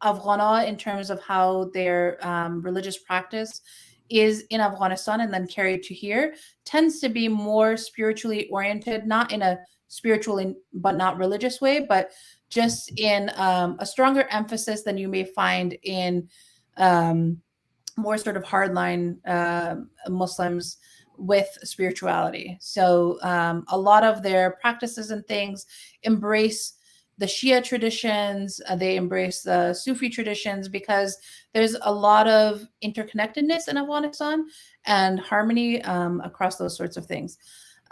S2: Afghana, in terms of how their religious practice is in Afghanistan and then carried to here, tends to be more spiritually oriented, not in a spiritually but not religious way, but just in a stronger emphasis than you may find in um, more sort of hardline Muslims with spirituality. So a lot of their practices and things embrace the Shia traditions, they embrace the Sufi traditions because there's a lot of interconnectedness in Afghanistan and harmony across those sorts of things.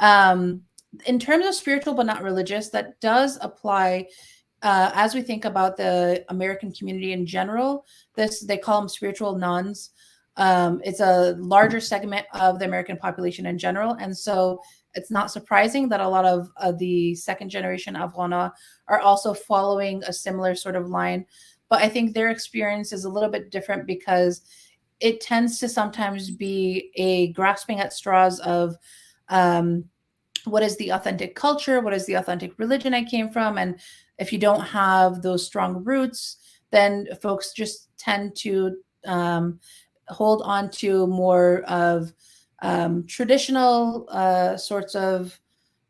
S2: In terms of spiritual but not religious, that does apply as we think about the American community in general. This they call them spiritual nuns. It's a larger segment of the American population in general, and so it's not surprising that a lot of the second generation Afghana are also following a similar sort of line. But I think their experience is a little bit different because it tends to sometimes be a grasping at straws of what is the authentic culture, what is the authentic religion I came from, and if you don't have those strong roots, then folks just tend to hold on to more of traditional sorts of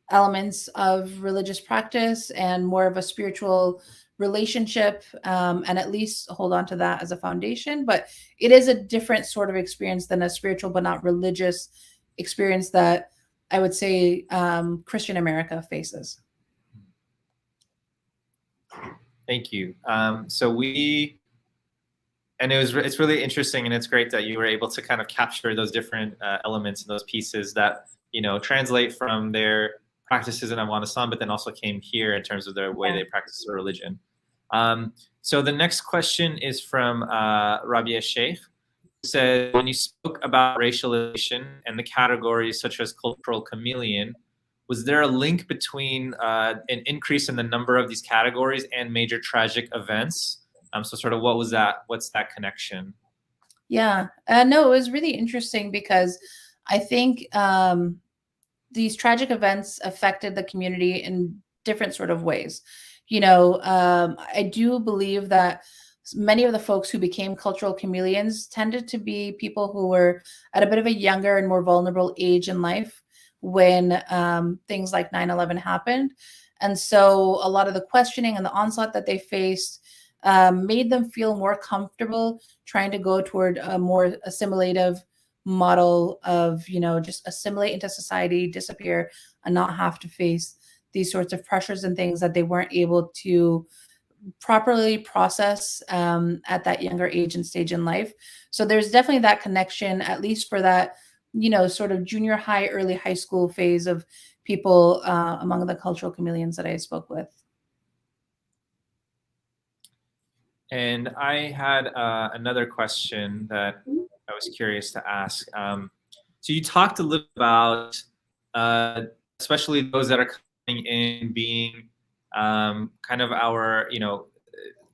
S2: elements of religious practice and more of a spiritual relationship, and at least hold on to that as a foundation. But it is a different sort of experience than a spiritual but not religious experience that I would say Christian America faces.
S1: Thank you. It's really interesting, and it's great that you were able to kind of capture those different elements and those pieces that translate from their practices in Afghanistan, but then also came here in terms of their way they practice their religion. So the next question is from Rabia Sheikh, who said, when you spoke about racialization and the categories such as cultural chameleon, was there a link between an increase in the number of these categories and major tragic events? So sort of what's that connection?
S2: Yeah, no, it was really interesting because I think these tragic events affected the community in different sort of ways. I do believe that many of the folks who became cultural chameleons tended to be people who were at a bit of a younger and more vulnerable age in life when things like 9/11 happened. And so a lot of the questioning and the onslaught that they faced made them feel more comfortable trying to go toward a more assimilative model of, just assimilate into society, disappear, and not have to face these sorts of pressures and things that they weren't able to properly process at that younger age and stage in life. So there's definitely that connection, at least for that, sort of junior high, early high school phase of people among the cultural chameleons that I spoke with.
S1: And I had another question that I was curious to ask. So you talked a little about, especially those that are coming in being kind of our,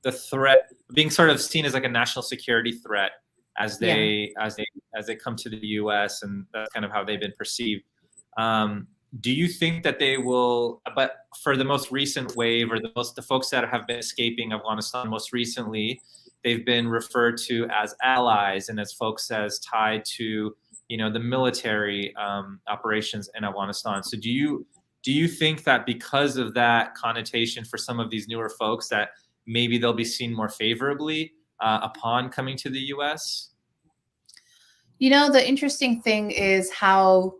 S1: the threat, being sort of seen as like a national security threat as they come to the U.S., and that's kind of how they've been perceived. Do you think that they will? But for the most recent wave, or the folks that have been escaping Afghanistan most recently, they've been referred to as allies and as folks as tied to the military operations in Afghanistan. So do you think that because of that connotation for some of these newer folks, that maybe they'll be seen more favorably upon coming to the U.S.?
S2: The interesting thing is how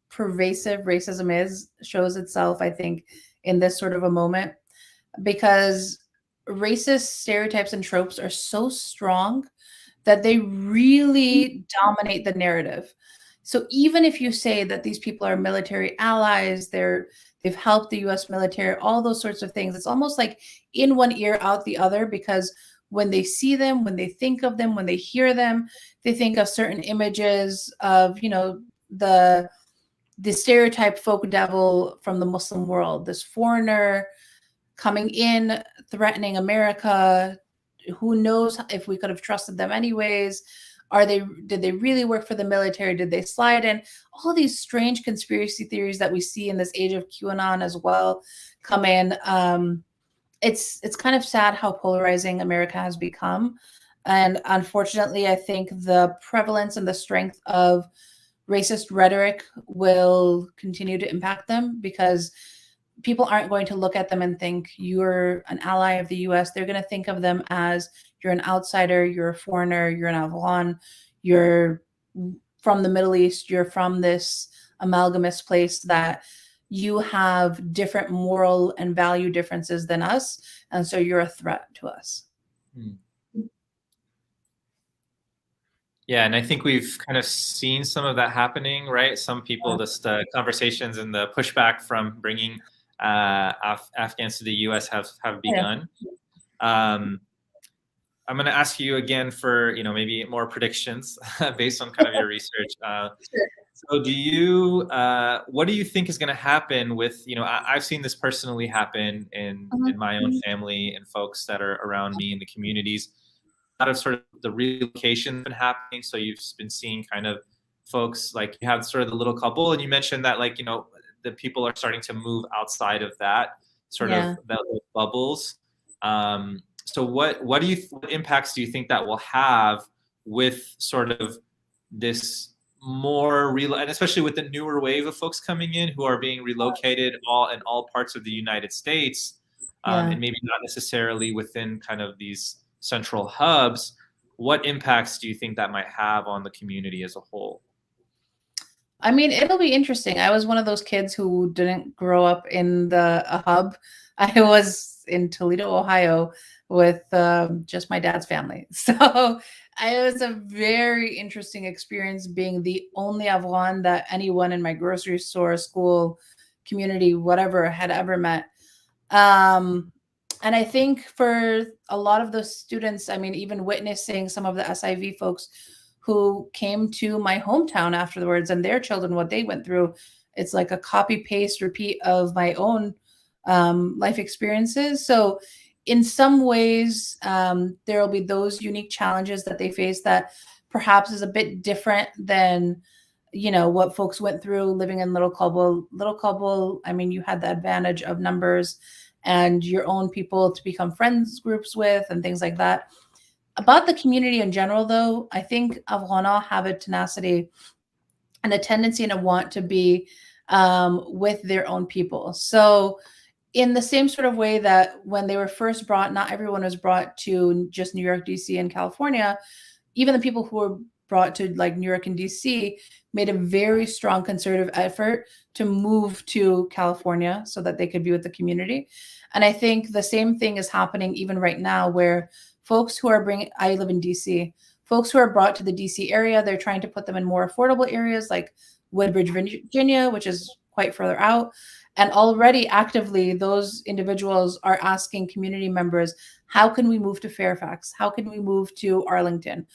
S2: pervasive racism shows itself, I think, in this sort of a moment, because racist stereotypes and tropes are so strong that they really dominate the narrative. So even if you say that these people are military allies, they've helped the US military, all those sorts of things, it's almost like in one ear, out the other, because when they see them, when they think of them, when they hear them, they think of certain images of, the stereotype folk devil from the Muslim world, this foreigner coming in, threatening America. Who knows if we could have trusted them anyways? Did they really work for the military? Did they slide in? All these strange conspiracy theories that we see in this age of QAnon as well come in. It's kind of sad how polarizing America has become. And unfortunately, I think the prevalence and the strength of racist rhetoric will continue to impact them, because people aren't going to look at them and think you're an ally of the US. They're going to think of them as you're an outsider, you're a foreigner, you're an Afghan, you're from the Middle East, you're from this amalgamous place that you have different moral and value differences than us. And so you're a threat to us.
S1: Yeah, and I think we've kind of seen some of that happening, right? Some people, just conversations and the pushback from bringing Afghans to the U.S. have begun. I'm going to ask you again for maybe more predictions based on kind of your research. So what do you think is going to happen with I've seen this personally happen in my own family and folks that are around me in the communities. A lot of sort of the relocation been happening. So you've been seeing kind of folks, like you have sort of the little couple, and you mentioned that the people are starting to move outside of that sort of those bubbles. So what impacts do you think that will have with sort of this more and especially with the newer wave of folks coming in who are being relocated in all parts of the United States, and maybe not necessarily within kind of these central hubs? What impacts do you think that might have on the community as a whole?
S2: I mean, it'll be interesting. I was one of those kids who didn't grow up in a hub. I was in Toledo, Ohio, with just my dad's family. So it was a very interesting experience being the only Afghan that anyone in my grocery store, school, community, whatever, had ever met. And I think for a lot of those students, I mean, even witnessing some of the SIV folks who came to my hometown afterwards and their children, what they went through, it's like a copy paste repeat of my own life experiences. So in some ways, there will be those unique challenges that they face that perhaps is a bit different than, what folks went through living in Little Kabul. Little Kabul, I mean, you had the advantage of numbers and your own people to become friends groups with and things like that. About the community in general, though, I think Afghans have a tenacity and a tendency and a want to be with their own people. So in the same sort of way that when they were first brought, not everyone was brought to just New York, DC, and California. Even the people who were brought to like New York and DC made a very strong concerted effort to move to California so that they could be with the community. And I think the same thing is happening even right now, where folks who are I live in DC, folks who are brought to the DC area, they're trying to put them in more affordable areas like Woodbridge, Virginia, which is quite further out. And already actively, those individuals are asking community members, how can we move to Fairfax? How can we move to Arlington?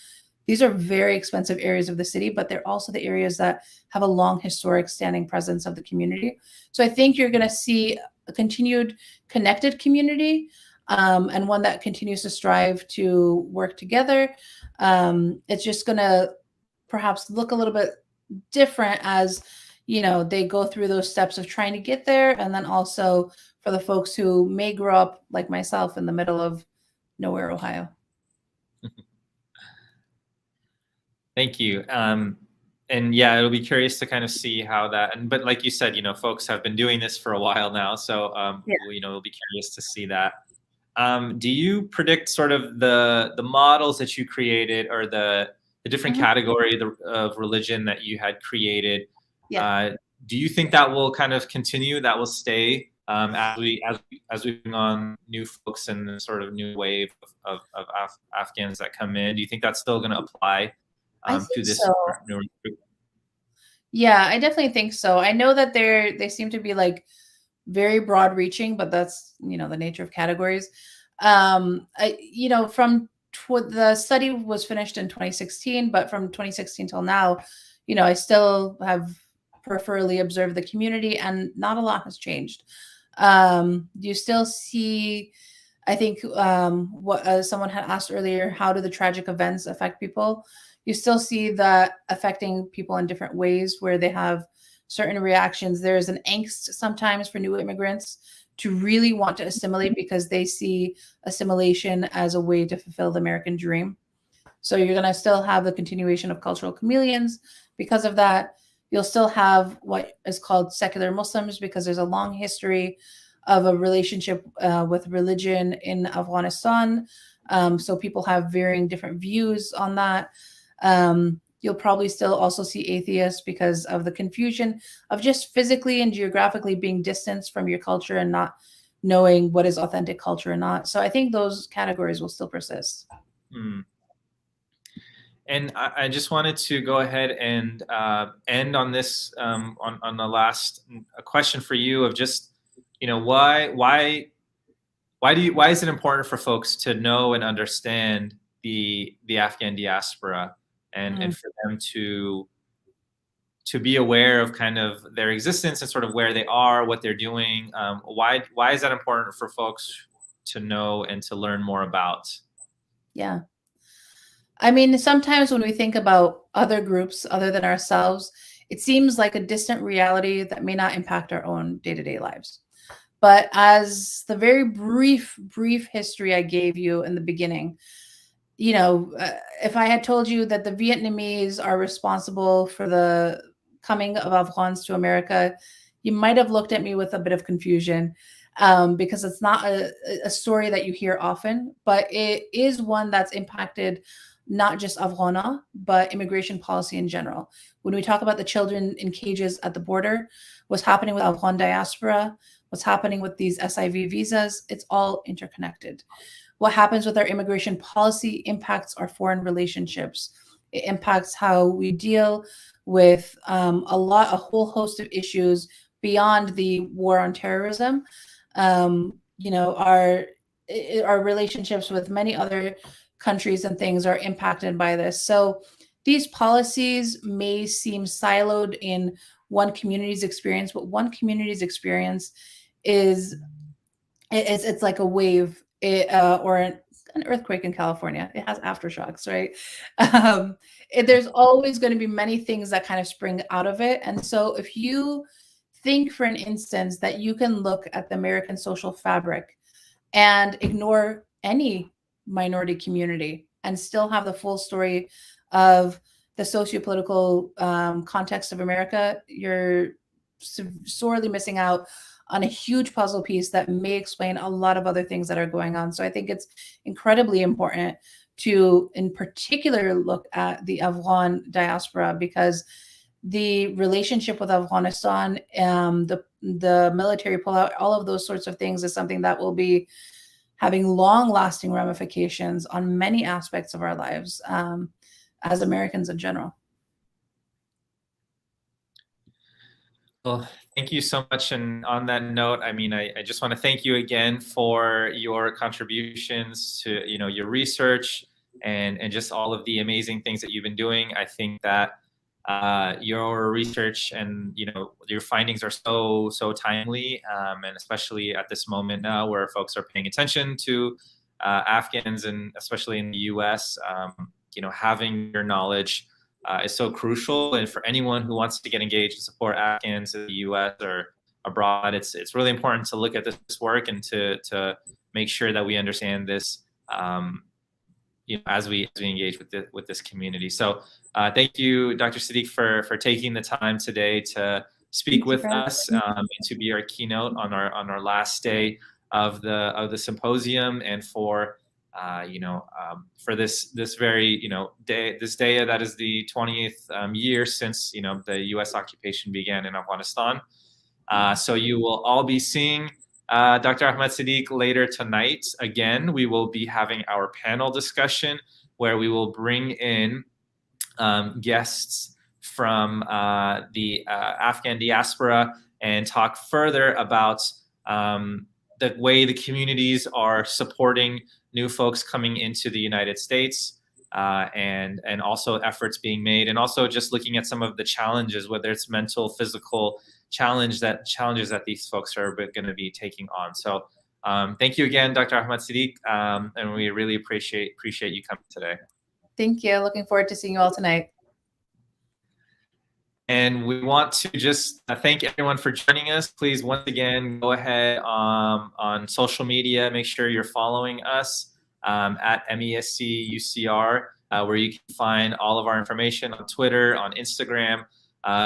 S2: These are very expensive areas of the city, but they're also the areas that have a long historic standing presence of the community. So I think you're going to see a continued connected community, and one that continues to strive to work together. It's just going to perhaps look a little bit different as, you know, they go through those steps of trying to get there. And then also for the folks who may grow up like myself in the middle of nowhere, Ohio.
S1: Thank you. And yeah, it'll be curious to kind of see how that, but like you said, you know, folks have been doing this for a while now. So,
S2: Yeah.
S1: you know, we'll be curious to see that. Do you predict sort of the models that you created, or the different category of religion that you had created?
S2: Yeah.
S1: Do you think that will kind of continue, that will stay as we bring on new folks and the sort of new wave of Afghans that come in? Do you think that's still going to apply
S2: I
S1: to
S2: think
S1: this
S2: so.
S1: new group?
S2: Yeah, I definitely think so. I know that they seem to be like very broad reaching, but that's, you know, the nature of categories. You know, the study was finished in 2016, but from 2016 till now, you know, I still have peripherally observed the community, and not a lot has changed. You still see, I think, what someone had asked earlier, how do the tragic events affect people? You still see that affecting people in different ways, where they have certain reactions. There's an angst sometimes for new immigrants to really want to assimilate, because they see assimilation as a way to fulfill the American dream. So you're going to still have the continuation of cultural chameleons because of that. You'll still have what is called secular Muslims, because there's a long history of a relationship with religion in Afghanistan. So people have varying different views on that. You'll probably still also see atheists because of the confusion of just physically and geographically being distanced from your culture and not knowing what is authentic culture or not. So I think those categories will still persist.
S1: And I just wanted to go ahead and end on this, on the last question for you of just, you know, why is it important for folks to know and understand the Afghan diaspora, and for them to be aware of kind of their existence and sort of where they are, what they're doing? Why is that important for folks to know and to learn more about?
S2: Yeah. I mean, sometimes when we think about other groups other than ourselves, it seems like a distant reality that may not impact our own day-to-day lives. But as the very brief history I gave you in the beginning, you know, if I had told you that the Vietnamese are responsible for the coming of Afghans to America, you might have looked at me with a bit of confusion, because it's not a story that you hear often, but it is one that's impacted not just Afghana, but immigration policy in general. When we talk about the children in cages at the border, what's happening with Afghan diaspora, what's happening with these SIV visas, it's all interconnected. What happens with our immigration policy impacts our foreign relationships. It impacts how we deal with a whole host of issues beyond the war on terrorism. You know, our relationships with many other countries and things are impacted by this. So these policies may seem siloed in one community's experience, but one community's experience is it's like a wave, or an earthquake in California. It has aftershocks, right? There's always going to be many things that kind of spring out of it. And so if you think for an instance that you can look at the American social fabric and ignore any minority community and still have the full story of the sociopolitical context of America, you're sorely missing out on a huge puzzle piece that may explain a lot of other things that are going on. So I think it's incredibly important to, in particular, look at the Afghan diaspora, because the relationship with Afghanistan, the military pullout, all of those sorts of things is something that will be having long-lasting ramifications on many aspects of our lives as Americans in general.
S1: Well, thank you so much. And on that note, I mean, I just want to thank you again for your contributions to, you know, your research, and just all of the amazing things that you've been doing. I think that your research and your findings are so timely, and especially at this moment now where folks are paying attention to Afghans, and especially in the U.S. Having your knowledge is so crucial, and for anyone who wants to get engaged and support Afghans in the U.S. or abroad, it's really important to look at this work and to make sure that we understand this as we engage with this community. So thank you, Dr. Sediqe, for taking the time today to speak with us and to be our keynote on our last day of the symposium, and for for this very day that is the 20th year since the U.S. occupation began in Afghanistan. So you will all be seeing Dr. Ahmad-Sediqe later tonight. Again, we will be having our panel discussion where we will bring in guests from the Afghan diaspora and talk further about the way the communities are supporting new folks coming into the United States, and also efforts being made, and also just looking at some of the challenges, whether it's mental, physical challenges that these folks are going to be taking on. So thank you again, Dr. Ahmad-Sediqe, and we really appreciate you coming today.
S2: Thank you. Looking forward to seeing you all tonight.
S1: And we want to just thank everyone for joining us. Please, once again, go ahead on social media. Make sure you're following us at MESC UCR, where you can find all of our information on Twitter, on Instagram.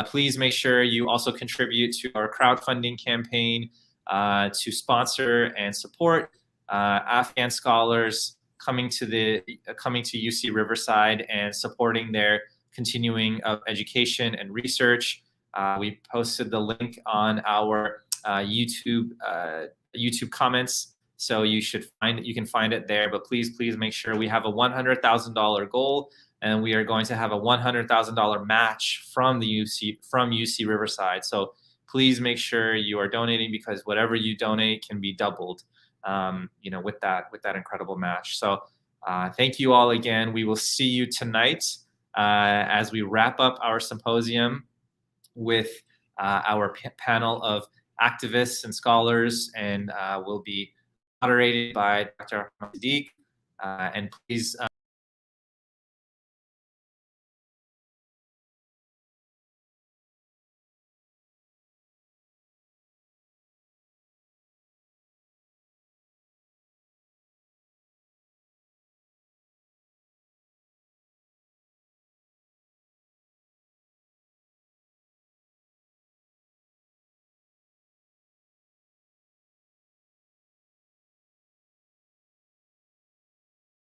S1: Please make sure you also contribute to our crowdfunding campaign to sponsor and support Afghan scholars coming to UC Riverside and supporting their continuing of education and research. We posted the link on our YouTube comments, so you can find it there. But please make sure we have a $100,000 goal, and we are going to have a $100,000 match from UC Riverside. So please make sure you are donating, because whatever you donate can be doubled, with that incredible match. So thank you all again. We will see you tonight as we wrap up our symposium with our panel of activists and scholars, and will be moderated by Dr. Ahmad-Sediqe. And please